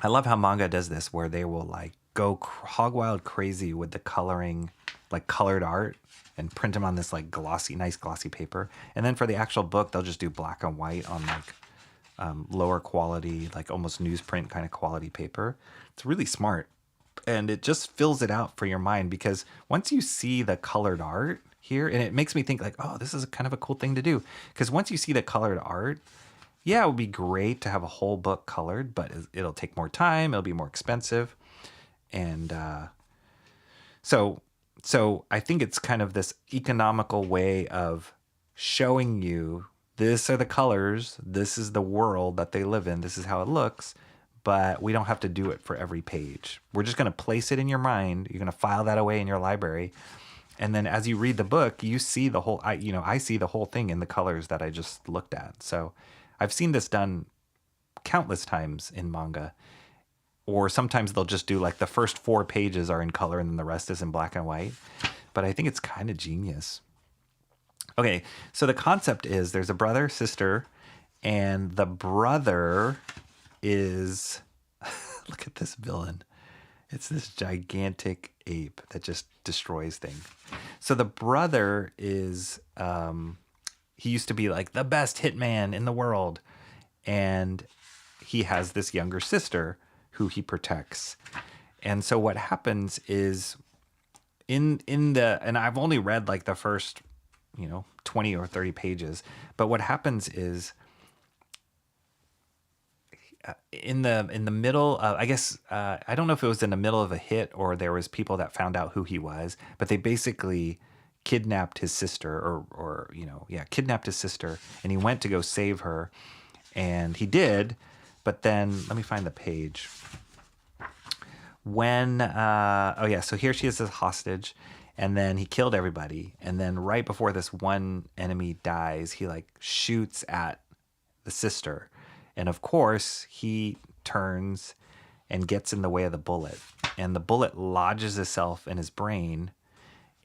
I love how manga does this, where they will like go hog wild crazy with the coloring, like colored art, and print them on this like glossy, nice glossy paper. And then for the actual book, they'll just do black and white on like lower quality, like almost newsprint kind of quality paper. It's really smart. And it just fills it out for your mind, because once you see the colored art here, and it makes me think like, oh, this is kind of a cool thing to do. Because once you see the colored art, yeah, it would be great to have a whole book colored, but it'll take more time. It'll be more expensive. And so I think it's kind of this economical way of showing you, this are the colors, this is the world that they live in, this is how it looks, but we don't have to do it for every page. We're just going to place it in your mind. You're going to file that away in your library. And then as you read the book, you see the whole, I see the whole thing in the colors that I just looked at. So I've seen this done countless times in manga, or sometimes they'll just do like the first 4 pages are in color and then the rest is in black and white. But I think it's kind of genius. Okay, so the concept is there's a brother, sister, and the brother is, look at this villain. It's this gigantic ape that just destroys things. So the brother is, he used to be like the best hitman in the world. And he has this younger sister who he protects. And so what happens is and I've only read like the first, 20 or 30 pages. But what happens is in the middle of, I guess, I don't know if it was in the middle of a hit or there was people that found out who he was, but they basically kidnapped his sister kidnapped his sister, and he went to go save her, and he did. But then let me find the page. So here she is as hostage, and then he killed everybody, and then right before this one enemy dies, he like shoots at the sister, and of course he turns and gets in the way of the bullet, and the bullet lodges itself in his brain.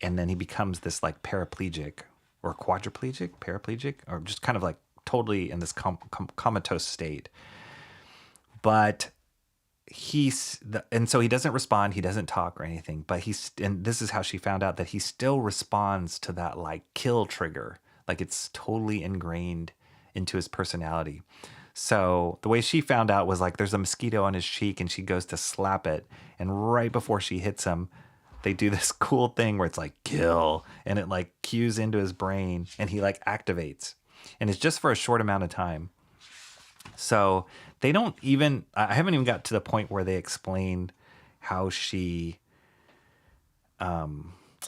And then he becomes this like paraplegic or paraplegic, or just kind of like totally in this comatose state. But so he doesn't respond, he doesn't talk or anything, but and this is how she found out that he still responds to that like kill trigger. Like it's totally ingrained into his personality. So the way she found out was like there's a mosquito on his cheek and she goes to slap it. And right before she hits him, they do this cool thing where it's like kill, and it like cues into his brain, and he like activates, and it's just for a short amount of time. So they don't even, I haven't even got to the point where they explain how she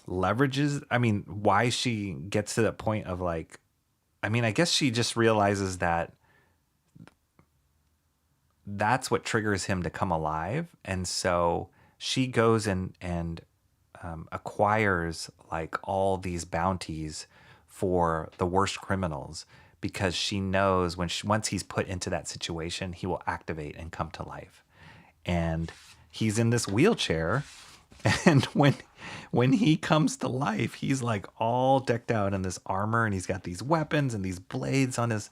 leverages, why she gets to that point of like, I guess she just realizes that that's what triggers him to come alive. And so she goes and acquires like all these bounties for the worst criminals, because she knows once he's put into that situation, he will activate and come to life. And he's in this wheelchair, and when he comes to life, he's like all decked out in this armor, and he's got these weapons and these blades on his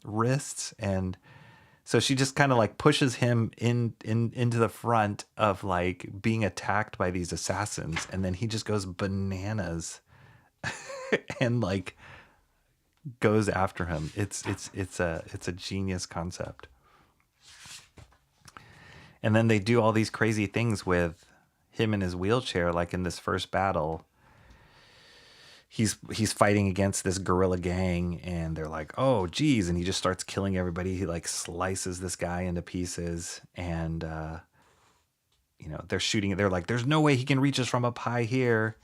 wrists. And so she just kind of like pushes him into the front of like being attacked by these assassins, and then he just goes bananas and like goes after him. It's a genius concept. And then they do all these crazy things with him in his wheelchair. Like in this first battle, he's fighting against this guerrilla gang, and they're like, oh geez, and he just starts killing everybody. He like slices this guy into pieces, and they're shooting it. They're like, there's no way he can reach us from up high here.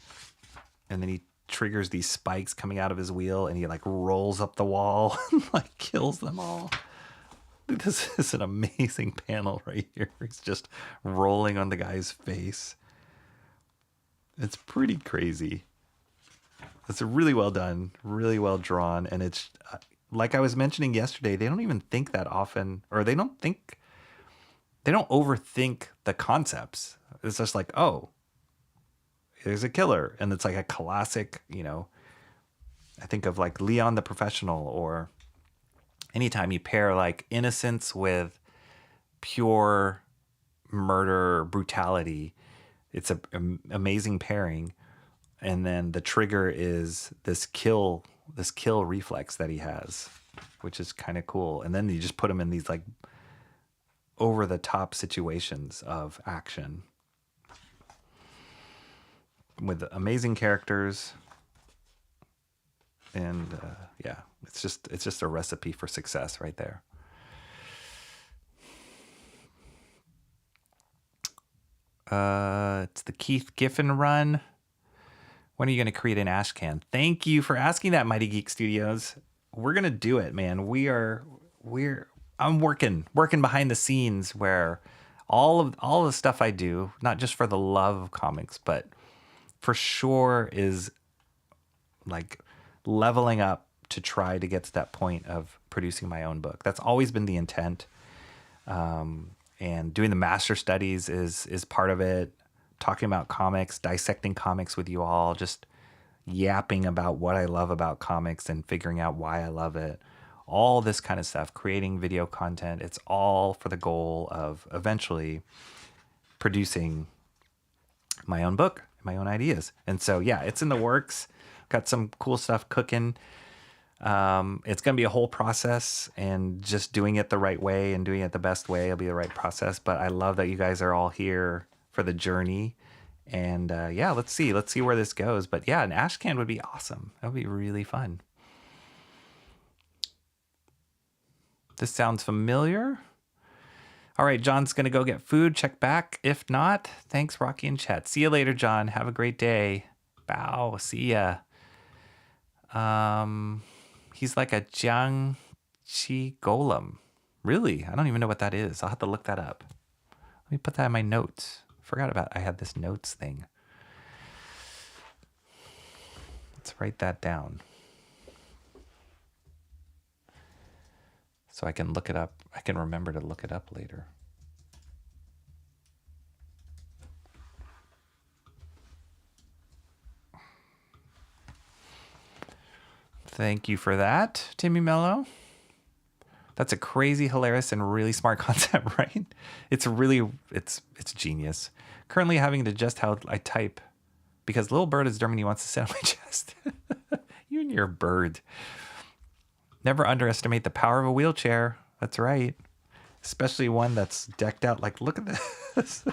And then he triggers these spikes coming out of his wheel, and he like rolls up the wall and like kills them all. This is an amazing panel right here. He's just rolling on the guy's face. It's pretty crazy. It's really well done, really well drawn, and it's like I was mentioning yesterday, they don't even think that often, or they don't overthink the concepts. It's just like, oh, there's a killer, and it's like a classic, I think of like Leon the Professional, or anytime you pair like innocence with pure murder brutality, it's an amazing pairing. And then the trigger is this kill reflex that he has, which is kind of cool. And then you just put him in these like over the top situations of action with amazing characters. And it's just a recipe for success right there. It's the Keith Giffen run. When are you going to create an Ashcan? Thank you for asking that, Mighty Geek Studios. We're going to do it, man. I'm working behind the scenes, where all the stuff I do, not just for the love of comics, but for sure is like leveling up to try to get to that point of producing my own book. That's always been the intent. And doing the master studies is part of it. Talking about comics, dissecting comics with you all, just yapping about what I love about comics and figuring out why I love it. All this kind of stuff, creating video content. It's all for the goal of eventually producing my own book, my own ideas. And so, yeah, it's in the works. Got some cool stuff cooking. It's going to be a whole process, and just doing it the right way and doing it the best way will be the right process. But I love that you guys are all here for the journey. And let's see where this goes. But yeah, an Ashcan would be awesome. That would be really fun. This sounds familiar. All right, John's going to go get food. Check back. If not, thanks, Rocky and Chet. See you later, John. Have a great day. Bow. See ya. He's like a Jiangxi golem. Really? I don't even know what that is. I'll have to look that up. Let me put that in my notes. I had this notes thing. Let's write that down so I can look it up. I can remember to look it up later. Thank you for that, Timmy Mello. That's a crazy, hilarious, and really smart concept, right? It's genius. Currently having to adjust how I type because little bird is Germany wants to sit on my chest. You and your bird. Never underestimate the power of a wheelchair. That's right. Especially one that's decked out. Like, look at this.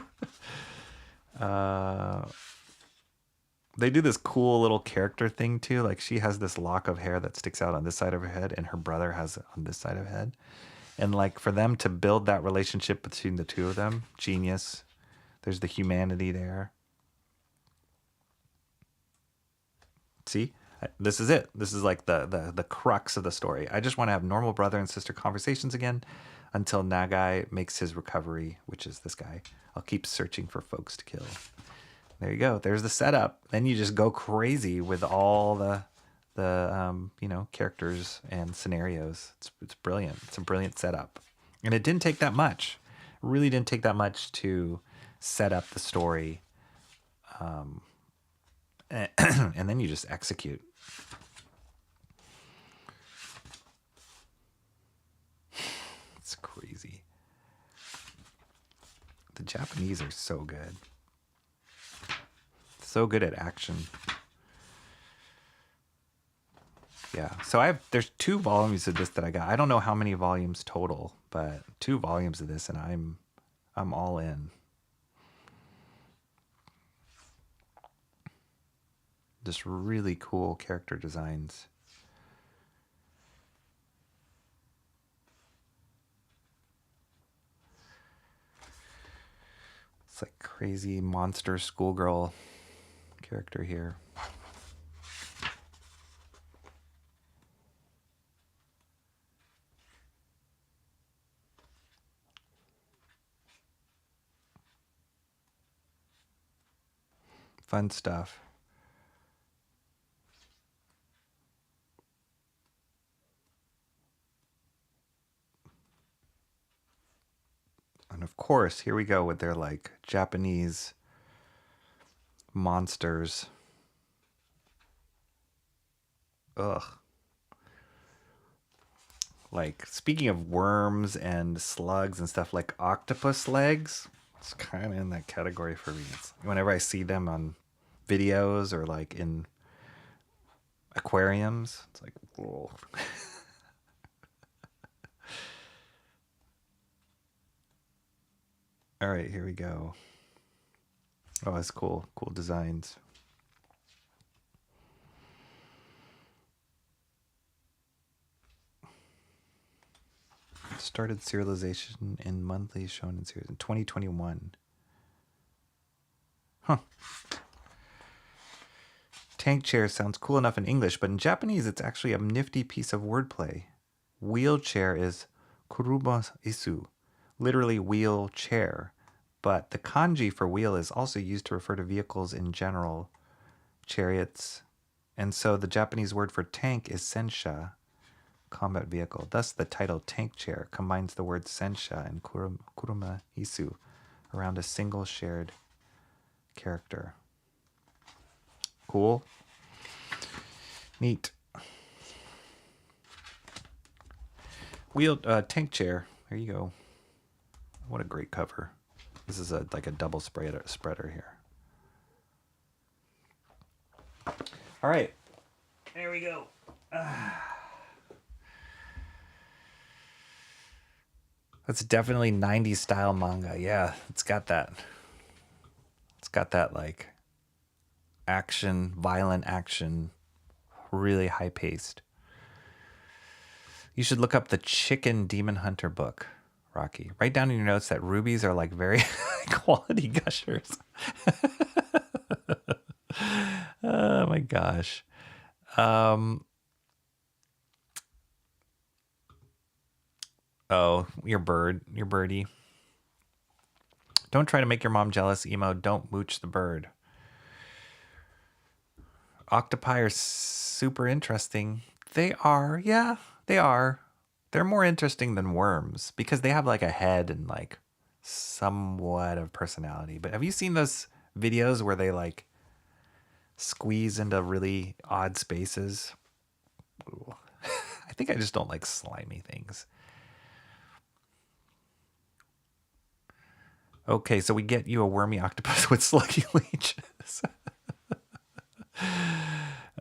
They do this cool little character thing too. Like, she has this lock of hair that sticks out on this side of her head, and her brother has it on this side of her head. And like for them to build that relationship between the two of them, genius. There's the humanity there. See, this is it. This is like the crux of the story. I just want to have normal brother and sister conversations again until Nagai makes his recovery, which is this guy. I'll keep searching for folks to kill. There you go. There's the setup. Then you just go crazy with all the characters and scenarios. It's brilliant. It's a brilliant setup. And it didn't take that much. It really didn't take that much to set up the story. And then you just execute. It's crazy. The Japanese are so good. So good at action. Yeah. So there's 2 volumes of this that I got. I don't know how many volumes total, but 2 volumes of this and I'm all in. Just really cool character designs. It's like crazy monster schoolgirl character here. Fun stuff. And of course, here we go with their like Japanese monsters. Ugh. Like, speaking of worms and slugs and stuff, like octopus legs, it's kind of in that category for me. Whenever I see them on videos or like in aquariums, it's like, whoa. All right, here we go. Oh, that's cool. Cool designs. Started serialization in monthly shonen series in 2021. Huh. Tank chair sounds cool enough in English, but in Japanese it's actually a nifty piece of wordplay. Wheelchair is kuruma isu, literally wheelchair, but the kanji for wheel is also used to refer to vehicles in general, chariots, and so the Japanese word for tank is sensha, combat vehicle. Thus the title tank chair combines the words sensha and kuruma isu around a single shared character. Cool. Neat. Tank chair. There you go. What a great cover. This is like a double spreader here. All right. There we go. That's definitely 90s style manga. Yeah, it's got that. It's got that like action, violent action, really high paced. You should look up the Chicken Demon Hunter book, Rocky. Write down in your notes that rubies are like very high quality gushers. Oh my gosh. Oh, your birdie. Don't try to make your mom jealous, emo. Don't mooch the bird. Octopi are super interesting. They are, yeah, they are. They're more interesting than worms because they have like a head and like somewhat of personality. But have you seen those videos where they like squeeze into really odd spaces? Ooh. I think I just don't like slimy things. Okay, so we get you a wormy octopus with sluggy leeches.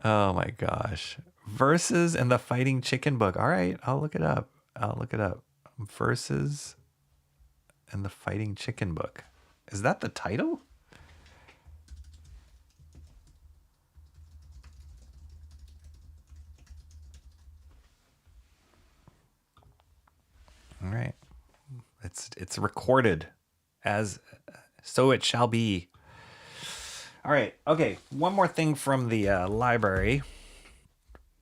Oh my gosh. Verses and the Fighting Chicken book. All right, I'll look it up. Verses and the Fighting Chicken book. Is that the title? All It's recorded as so it shall be. All right. Okay. One more thing from the library.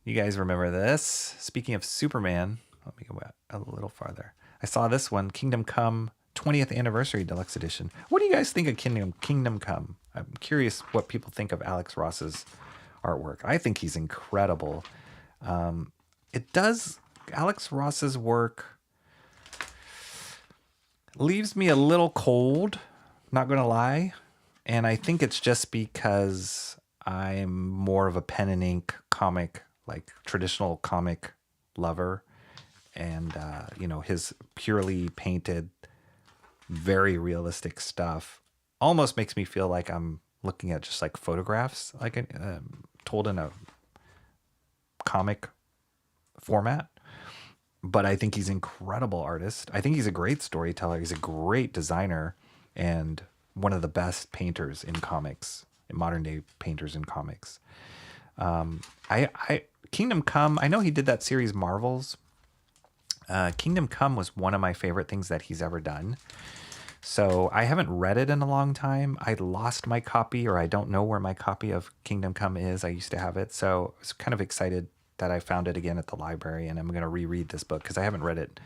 You guys remember this? Speaking of Superman, let me go back a little farther. I saw this one, Kingdom Come 20th Anniversary Deluxe Edition. What do you guys think of Kingdom Come? I'm curious what people think of Alex Ross's artwork. I think he's incredible. Alex Ross's work leaves me a little cold, not going to lie. And I think it's just because I'm more of a pen and ink comic, like traditional comic lover. And, his purely painted, very realistic stuff almost makes me feel like I'm looking at just like photographs, like told in a comic format. But I think he's an incredible artist. I think he's a great storyteller. He's a great designer and one of the best painters in comics, modern day painters in comics. Kingdom Come, I know he did that series Marvels. Kingdom Come was one of my favorite things that he's ever done. So I haven't read it in a long time. I lost my copy, or I don't know where my copy of Kingdom Come is. I used to have it. So I was kind of excited that I found it again at the library, and I'm going to reread this book because I haven't read it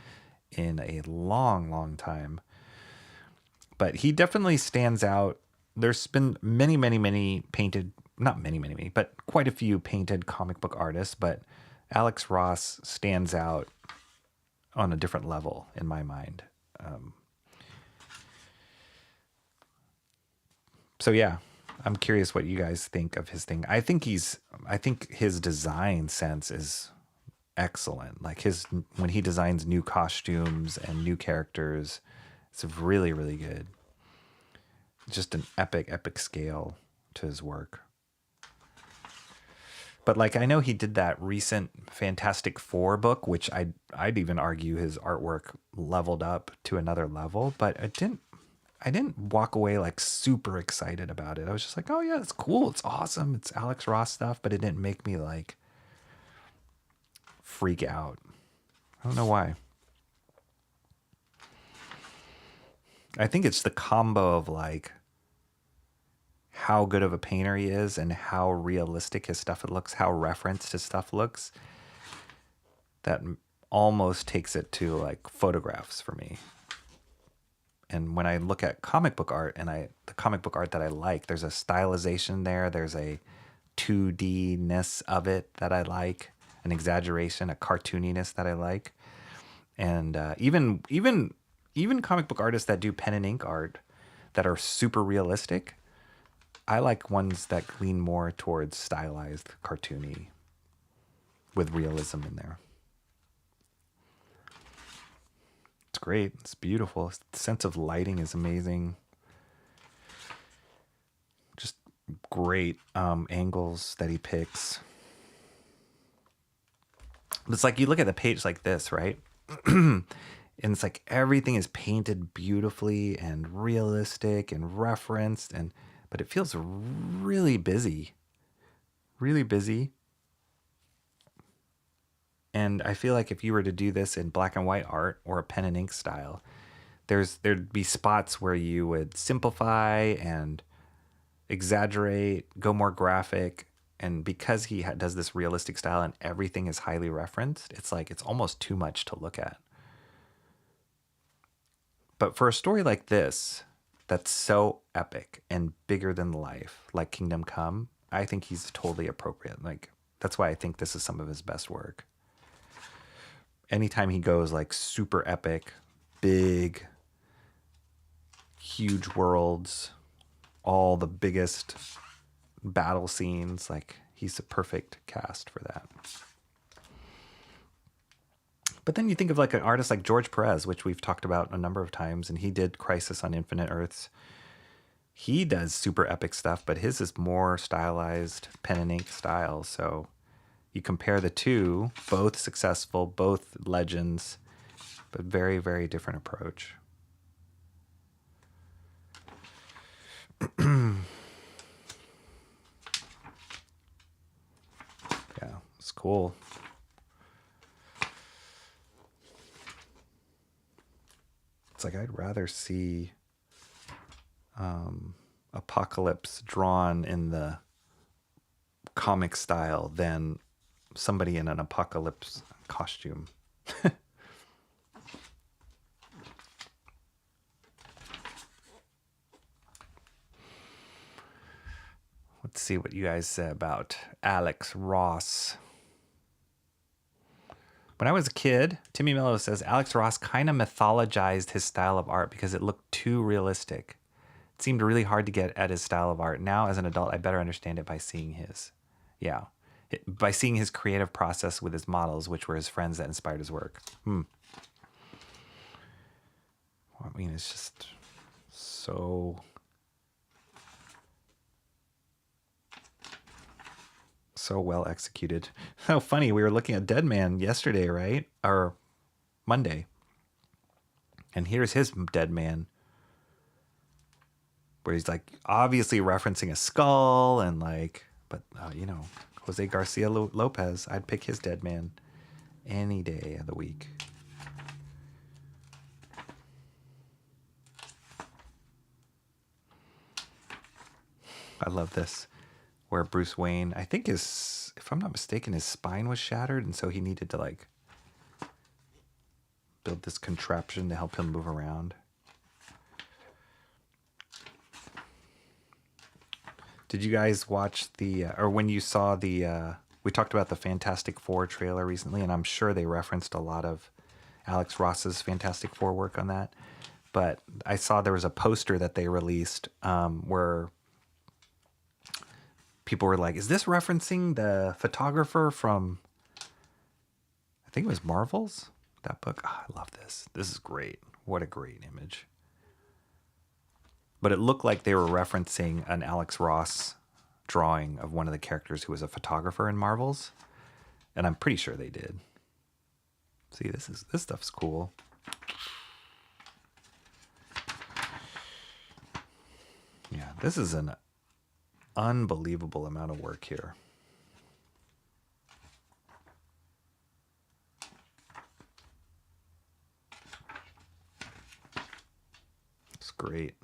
in a long, long time. But he definitely stands out. There's been many painted, not many, but quite a few painted comic book artists, but Alex Ross stands out on a different level in my mind. So yeah, I'm curious what you guys think of his thing. I think his design sense is excellent. Like when he designs new costumes and new characters, it's really, really good. Just an epic scale to his work. But like, I know he did that recent Fantastic Four book, which I'd even argue his artwork leveled up to another level, but I didn't walk away like super excited about it. I was just like, oh yeah, it's cool. It's awesome. It's Alex Ross stuff, but it didn't make me like freak out. I don't know why. I think it's the combo of like how good of a painter he is and how realistic his stuff looks, how referenced his stuff looks, that almost takes it to like photographs for me. And when I look at comic book art and the comic book art that I like, there's a stylization there. There's a 2D-ness of it that I like, an exaggeration, a cartooniness that I like. And even comic book artists that do pen and ink art that are super realistic, I like ones that lean more towards stylized, cartoony, with realism in there. It's great. It's beautiful. The sense of lighting is amazing. Just great angles that he picks. It's like you look at the page like this, right? And it's like everything is painted beautifully and realistic and referenced, but it feels really busy. Really busy. And I feel like if you were to do this in black and white art or a pen and ink style, there'd be spots where you would simplify and exaggerate, go more graphic. And because he does this realistic style and everything is highly referenced, it's like it's almost too much to look at. But for a story like this, that's so epic and bigger than life, like Kingdom Come, I think he's totally appropriate. Like, that's why I think this is some of his best work. Anytime he goes like super epic, big, huge worlds, all the biggest battle scenes, like he's the perfect cast for that. But then you think of like an artist like George Perez, which we've talked about a number of times, and he did Crisis on Infinite Earths. He does super epic stuff, but his is more stylized pen and ink style. So you compare the two, both successful, both legends, but very, very different approach. Yeah, it's cool. It's like I'd rather see Apocalypse drawn in the comic style than somebody in an Apocalypse costume. Let's see what you guys say about Alex Ross. When I was a kid, Timmy Mello says Alex Ross kind of mythologized his style of art because it looked too realistic. It seemed really hard to get at his style of art. Now, as an adult, I better understand it by seeing his. Yeah. By seeing his creative process with his models, which were his friends that inspired his work. Well, I mean, it's just so well executed. How funny. We were looking at Dead Man yesterday, right? Or Monday. And here's his Dead Man, where he's like obviously referencing a skull and like, but you know, Jose Garcia Lopez, I'd pick his Dead Man any day of the week. I love this, where Bruce Wayne, I think if I'm not mistaken, his spine was shattered, and so he needed to like build this contraption to help him move around. Did you guys watch or when you saw we talked about the Fantastic Four trailer recently, and I'm sure they referenced a lot of Alex Ross's Fantastic Four work on that. But I saw there was a poster that they released where people were like, is this referencing the photographer from, I think it was Marvel's, that book? Oh, I love this. This is great. What a great image. But it looked like they were referencing an Alex Ross drawing of one of the characters who was a photographer in Marvel's. And I'm pretty sure they did. See, this stuff's cool. Yeah, this is an unbelievable amount of work here. It's great.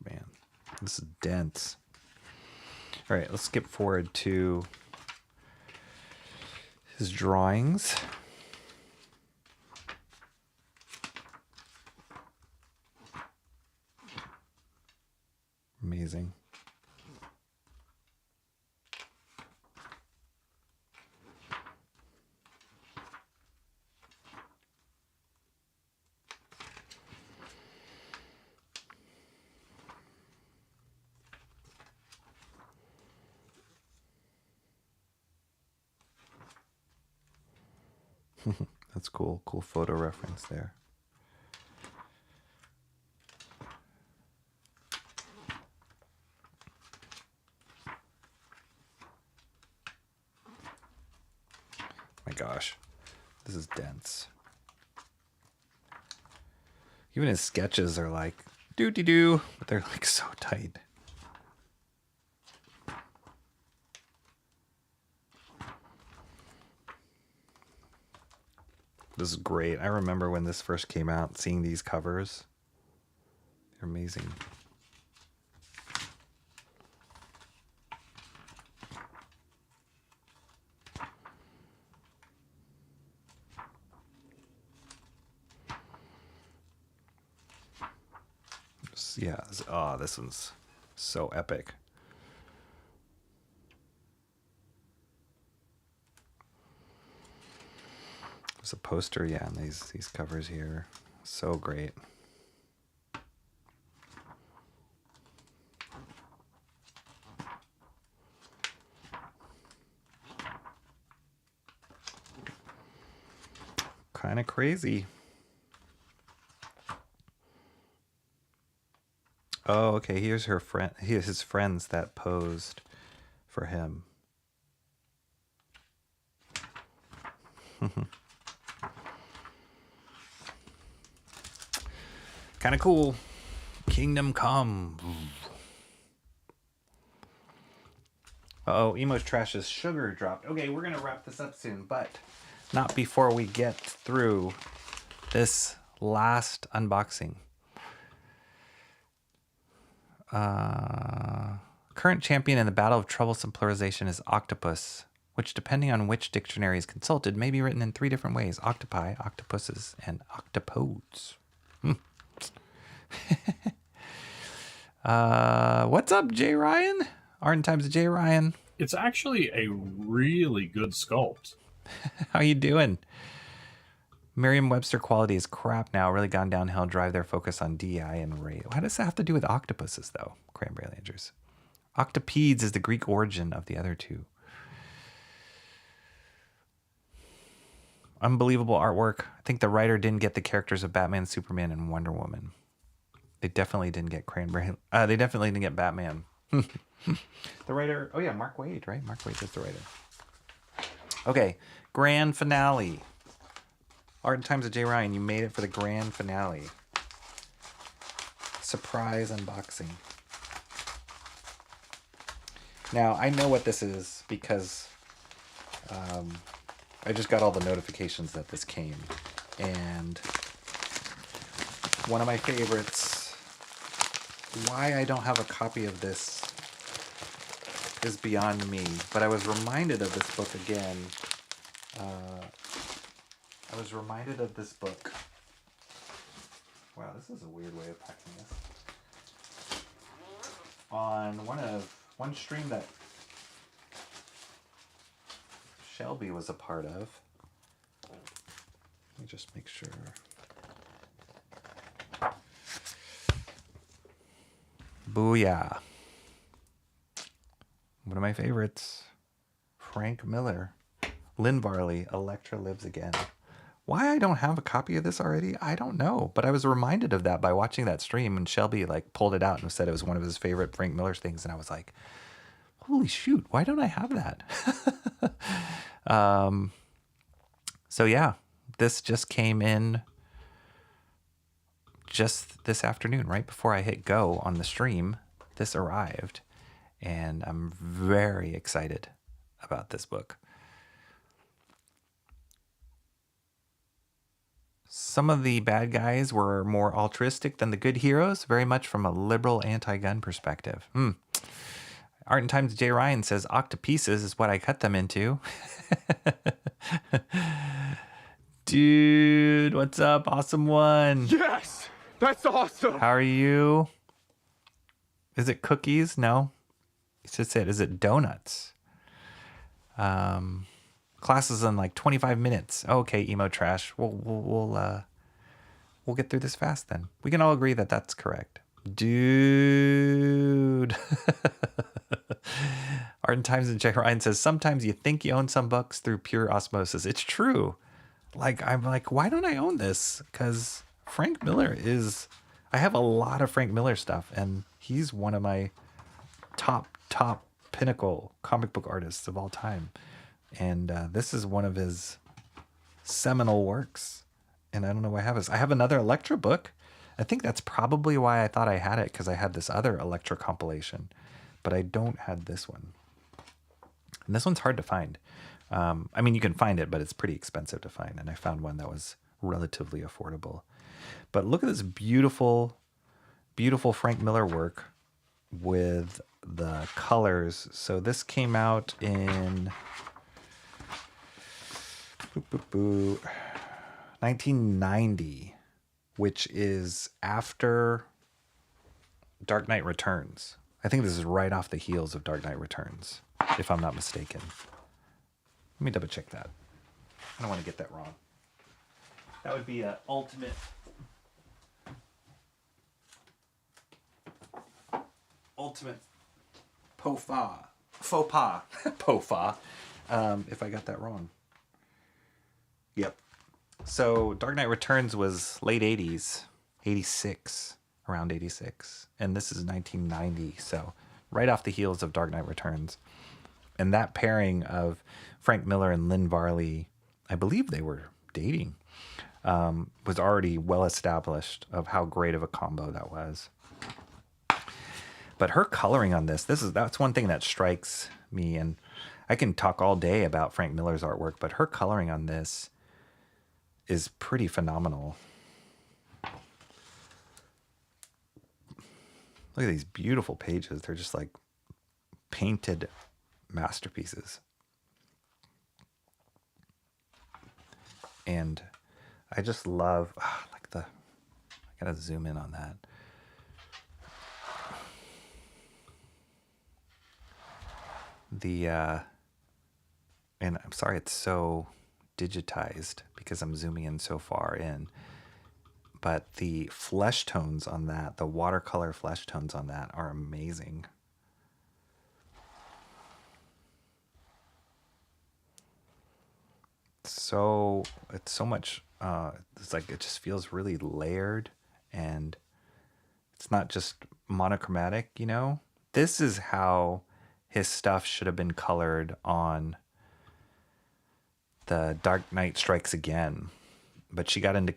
Man, this is dense. All right, let's skip forward to his drawings. Amazing. That's cool. Cool photo reference there. My gosh, this is dense. Even his sketches are like doo-dee-doo, but they're like so tight. This is great. I remember when this first came out, seeing these covers. They're amazing. Yeah, this one's so epic. There's a poster, yeah, and these covers here. So great. Kind of crazy. Oh, okay. Here's her friend. Here's his friends that posed for him. Kind of cool. Kingdom Come. Uh-oh, Emo's Trash's sugar dropped. Okay, we're going to wrap this up soon, but not before we get through this last unboxing. Current champion in the battle of troublesome pluralization is octopus, which, depending on which dictionary is consulted, may be written in 3 different ways: octopi, octopuses, and octopodes. What's up, Jay Ryan? Arden times Jay Ryan. It's actually a really good sculpt. How you doing? Merriam-Webster quality is crap now. Really gone downhill. Drive their focus on DI and rate. What does that have to do with octopuses, though? Cranberry Landers. Octopedes is the Greek origin of the other two. Unbelievable artwork. I think the writer didn't get the characters of Batman, Superman, and Wonder Woman. They definitely didn't get they definitely didn't get Batman. The writer, oh yeah, Mark Waid, right? Mark Waid is the writer. Okay, grand finale. Art and Times of J. Ryan, you made it for the grand finale. Surprise unboxing. Now, I know what this is because I just got all the notifications that this came. And one of my favorites, why I don't have a copy of this is beyond me. But I was reminded of this book again. I was reminded of this book. Wow, this is a weird way of packing this. On one stream that Shelby was a part of. Let me just make sure. Booyah. One of my favorites. Frank Miller. Lynn Varley, Elektra Lives Again. Why I don't have a copy of this already, I don't know. But I was reminded of that by watching that stream, and Shelby pulled it out and said it was one of his favorite Frank Miller things, and I was like, holy shoot, why don't I have that? So yeah, this just came in just this afternoon, right before I hit go on the stream. This arrived, and I'm very excited about this book. Some of the bad guys were more altruistic than the good heroes, very much from a liberal anti-gun perspective. Art and Times J. Ryan says, octopieces is what I cut them into. Dude, what's up? Awesome one. Yes! That's awesome! How are you? Is it cookies? No. It's just it. Is it donuts? Class is in 25 minutes. Okay, emo trash. We'll get through this fast then. We can all agree that that's correct. Dude. Art and Times and Jay Ryan says, sometimes you think you own some books through pure osmosis. It's true. I'm like, why don't I own this? Because Frank Miller is... I have a lot of Frank Miller stuff, and he's one of my top pinnacle comic book artists of all time. And this is one of his seminal works. And I don't know why I have this. I have another Elektra book. I think that's probably why I thought I had it, because I had this other Elektra compilation. But I don't have this one. And this one's hard to find. I mean, you can find it, but it's pretty expensive to find. And I found one that was relatively affordable. But look at this beautiful, beautiful Frank Miller work with the colors. So this came out in 1990, which is after Dark Knight Returns. I think this is right off the heels of Dark Knight Returns, if I'm not mistaken. Let me double check that. I don't want to get that wrong. That would be an ultimate faux pas if I got that wrong. Yep. So Dark Knight Returns was late 80s, 86, around 86. And this is 1990, so right off the heels of Dark Knight Returns. And that pairing of Frank Miller and Lynn Varley, I believe they were dating, was already well established of how great of a combo that was. But her coloring on that's one thing that strikes me, and I can talk all day about Frank Miller's artwork, but her coloring on this is pretty phenomenal. Look at these beautiful pages. They're just like painted masterpieces. And I just love, I gotta zoom in on that. And I'm sorry it's so digitized because I'm zooming in so far in. But the flesh tones on that, the watercolor flesh tones on that are amazing. It's so much, it's like it just feels really layered, and it's not just monochromatic, you know? This is how his stuff should have been colored on the Dark Knight Strikes Again. But she got into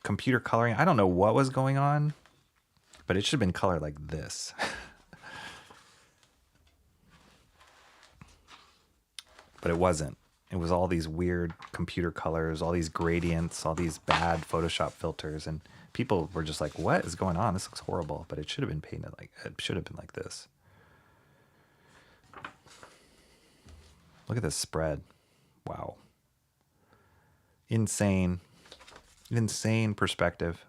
computer coloring. I don't know what was going on, but it should have been colored like this. But it wasn't. It was all these weird computer colors, all these gradients, all these bad Photoshop filters, and people were just like, "What is going on? This looks horrible." But it should have been painted like this. Look at this spread. Wow. Insane perspective.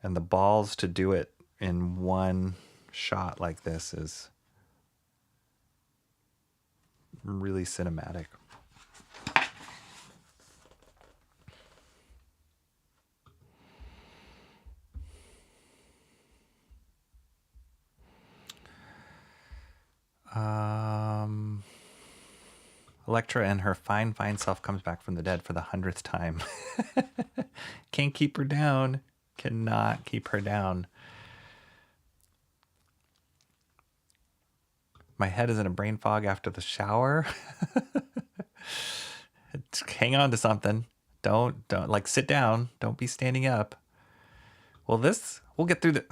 And the balls to do it in one shot like this is really cinematic. Elektra and her fine self comes back from the dead for the 100th time. Can't keep her down. Cannot keep her down. My head is in a brain fog after the shower. Hang on to something. Don't like sit down. Don't be standing up. Well, we'll get through the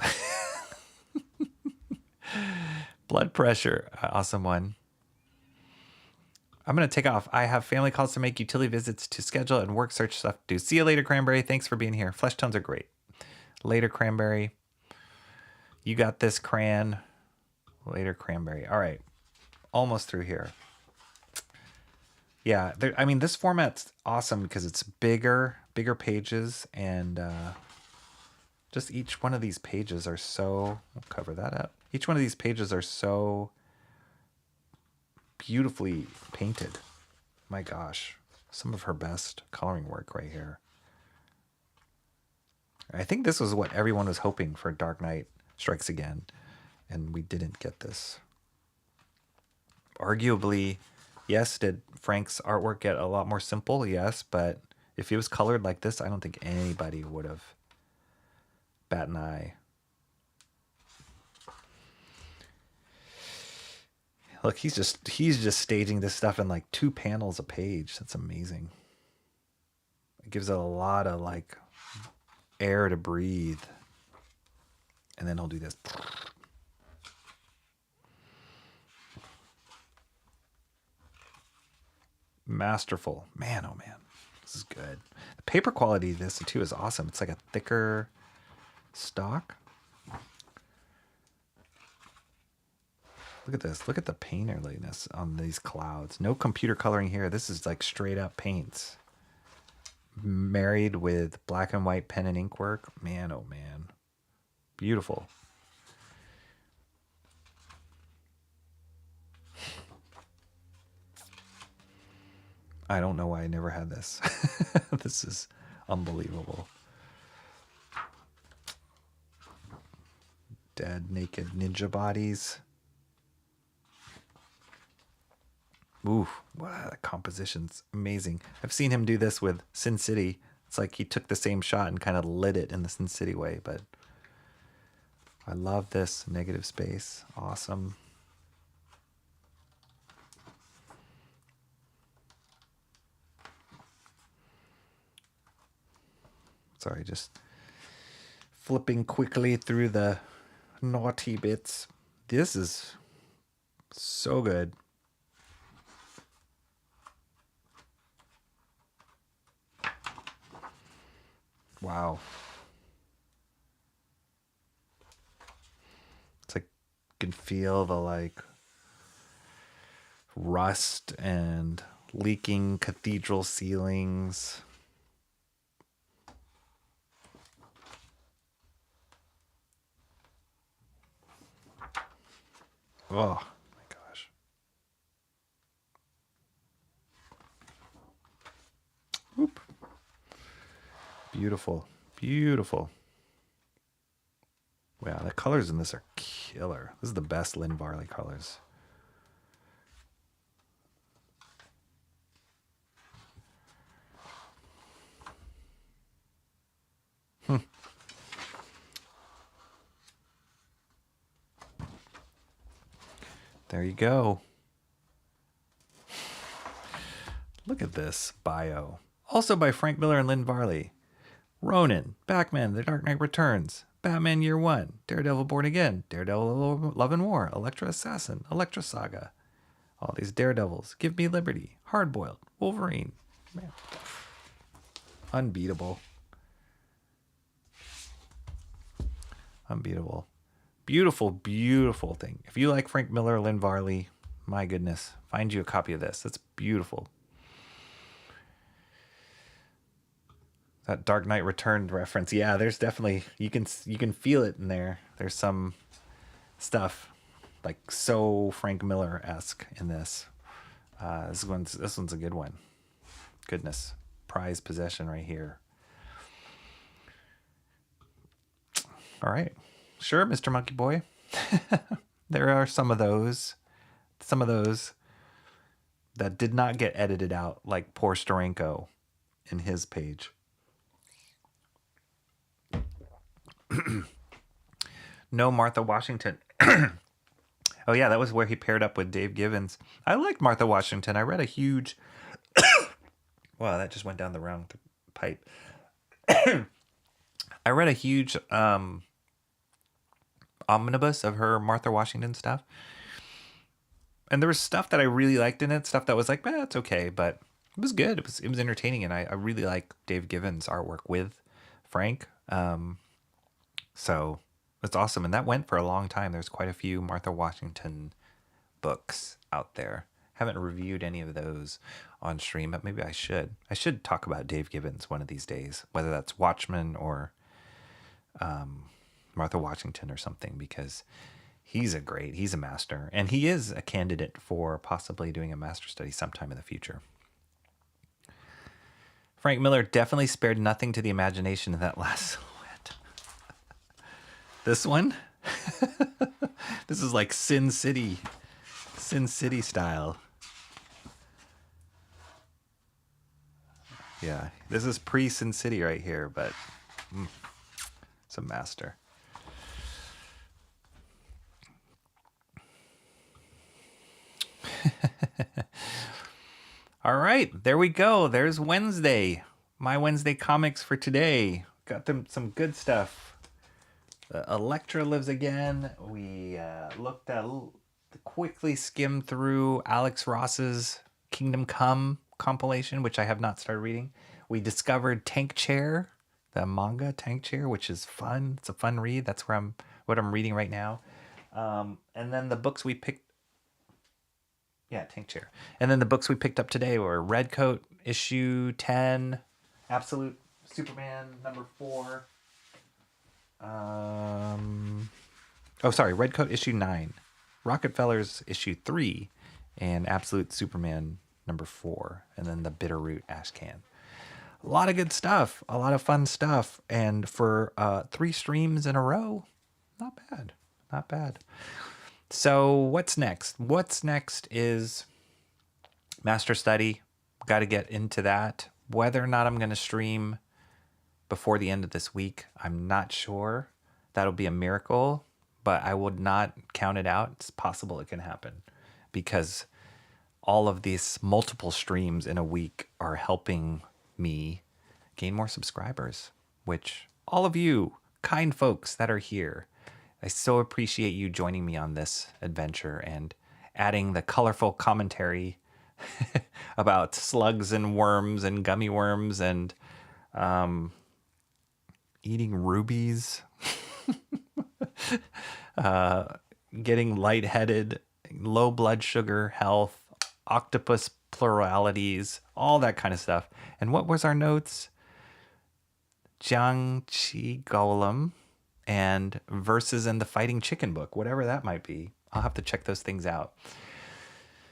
blood pressure. Awesome one. I'm going to take off. I have family calls to make, utility visits to schedule, and work search stuff to do. See you later, Cranberry. Thanks for being here. Flesh tones are great. Later, Cranberry. You got this, Cran. Later, Cranberry. All right. Almost through here. Yeah. I mean, this format's awesome because it's bigger pages, and just each one of these pages are so... We'll cover that up. Each one of these pages are so beautifully painted. My gosh. Some of her best coloring work right here. I think this was what everyone was hoping for Dark Knight Strikes Again, and we didn't get this. Arguably, yes, did Frank's artwork get a lot more simple? Yes, but if it was colored like this, I don't think anybody would have bat an eye. Look, he's just staging this stuff in like 2 panels a page. That's amazing. It gives it a lot of like air to breathe. And then he'll do this. Masterful. Man, oh man. This is good. The paper quality of this too is awesome. It's like a thicker stock. Look at this. Look at the painterliness on these clouds. No computer coloring here. This is like straight up paints. Married with black and white pen and ink work. Man, oh man. Beautiful. I don't know why I never had this. This is unbelievable. Dead, naked ninja bodies. Ooh, wow, that composition's amazing. I've seen him do this with Sin City. It's like he took the same shot and kind of lit it in the Sin City way, but I love this negative space. Awesome. Sorry, just flipping quickly through the naughty bits. This is so good. Wow. It's like you can feel the like rust and leaking cathedral ceilings. Oh my gosh. Whoop. Beautiful. Beautiful. Wow, the colors in this are killer. This is the best Lynn Varley colors. There you go. Look at this bio. Also by Frank Miller and Lynn Varley. Ronin, Batman, The Dark Knight Returns, Batman Year One, Daredevil Born Again, Daredevil Love and War, Elektra Assassin, Elektra Saga. All these Daredevils. Give Me Liberty, Hardboiled, Wolverine. Man. Unbeatable. Unbeatable. Beautiful, beautiful thing. If you like Frank Miller, Lynn Varley, my goodness, find you a copy of this. That's beautiful. That Dark Knight Returned reference. Yeah, there's definitely, you can feel it in there. There's some stuff like so Frank Miller-esque in this. This one's a good one. Goodness. Prized possession right here. All right. Sure, Mr. Monkey Boy. There are some of those that did not get edited out, like poor Storenko in his page. No Martha Washington. Oh yeah, that was where he paired up with Dave Gibbons. I liked Martha Washington. I read a huge... Wow, that just went down the wrong pipe. I read a huge omnibus of her Martha Washington stuff. And there was stuff that I really liked in it, stuff that was like, it's okay, but it was good. It was entertaining, and I really like Dave Gibbons' artwork with Frank. So it's awesome. And that went for a long time. There's quite a few Martha Washington books out there. Haven't reviewed any of those on stream, but maybe I should. I should talk about Dave Gibbons one of these days, whether that's Watchmen or Martha Washington or something, because he's a master, and he is a candidate for possibly doing a master study sometime in the future. Frank Miller definitely spared nothing to the imagination in that last silhouette. This one, this is like Sin City style. Yeah, this is pre-Sin City right here, but it's a master. All right, there we go. There's Wednesday. My Wednesday comics for today. Got them some good stuff. Elektra lives again. We looked at, quickly skimmed through Alex Ross's Kingdom Come compilation, which I have not started reading. We discovered Tank Chair, the manga Tank Chair, which is fun. It's a fun read. That's what I'm reading right now. And then the books we picked. Yeah, Tank Chair. And then the books we picked up today were Redcoat issue 10, Absolute Superman number 4. Redcoat issue 9, Rocketfellers issue 3, and Absolute Superman number 4, and then the Bitterroot Ashcan. A lot of good stuff, a lot of fun stuff, and for 3 streams in a row, not bad. So what's next? What's next is Master Study. Got to get into that. Whether or not I'm going to stream before the end of this week, I'm not sure. That'll be a miracle, but I would not count it out. It's possible it can happen because all of these multiple streams in a week are helping me gain more subscribers, which all of you kind folks that are here, I so appreciate you joining me on this adventure and adding the colorful commentary about slugs and worms and gummy worms and eating rubies, getting lightheaded, low blood sugar health, octopus pluralities, all that kind of stuff. And what was our notes? Jiang Qi Golem and Verses in the Fighting Chicken book, whatever that might be. I'll have to check those things out.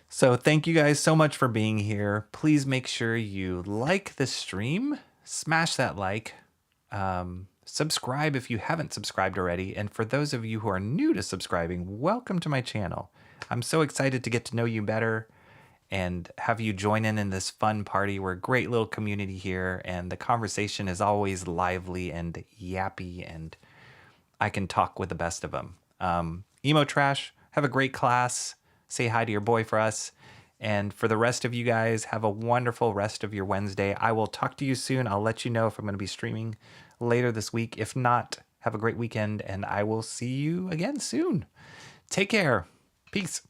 So thank you guys so much for being here. Please make sure you like the stream, smash that like, subscribe if you haven't subscribed already. And for those of you who are new to subscribing, welcome to my channel. I'm so excited to get to know you better and have you join in this fun party. We're a great little community here, and the conversation is always lively and yappy, and I can talk with the best of them. Emo Trash, have a great class. Say hi to your boy for us. And for the rest of you guys, have a wonderful rest of your Wednesday. I will talk to you soon. I'll let you know if I'm going to be streaming later this week. If not, have a great weekend, and I will see you again soon. Take care. Peace.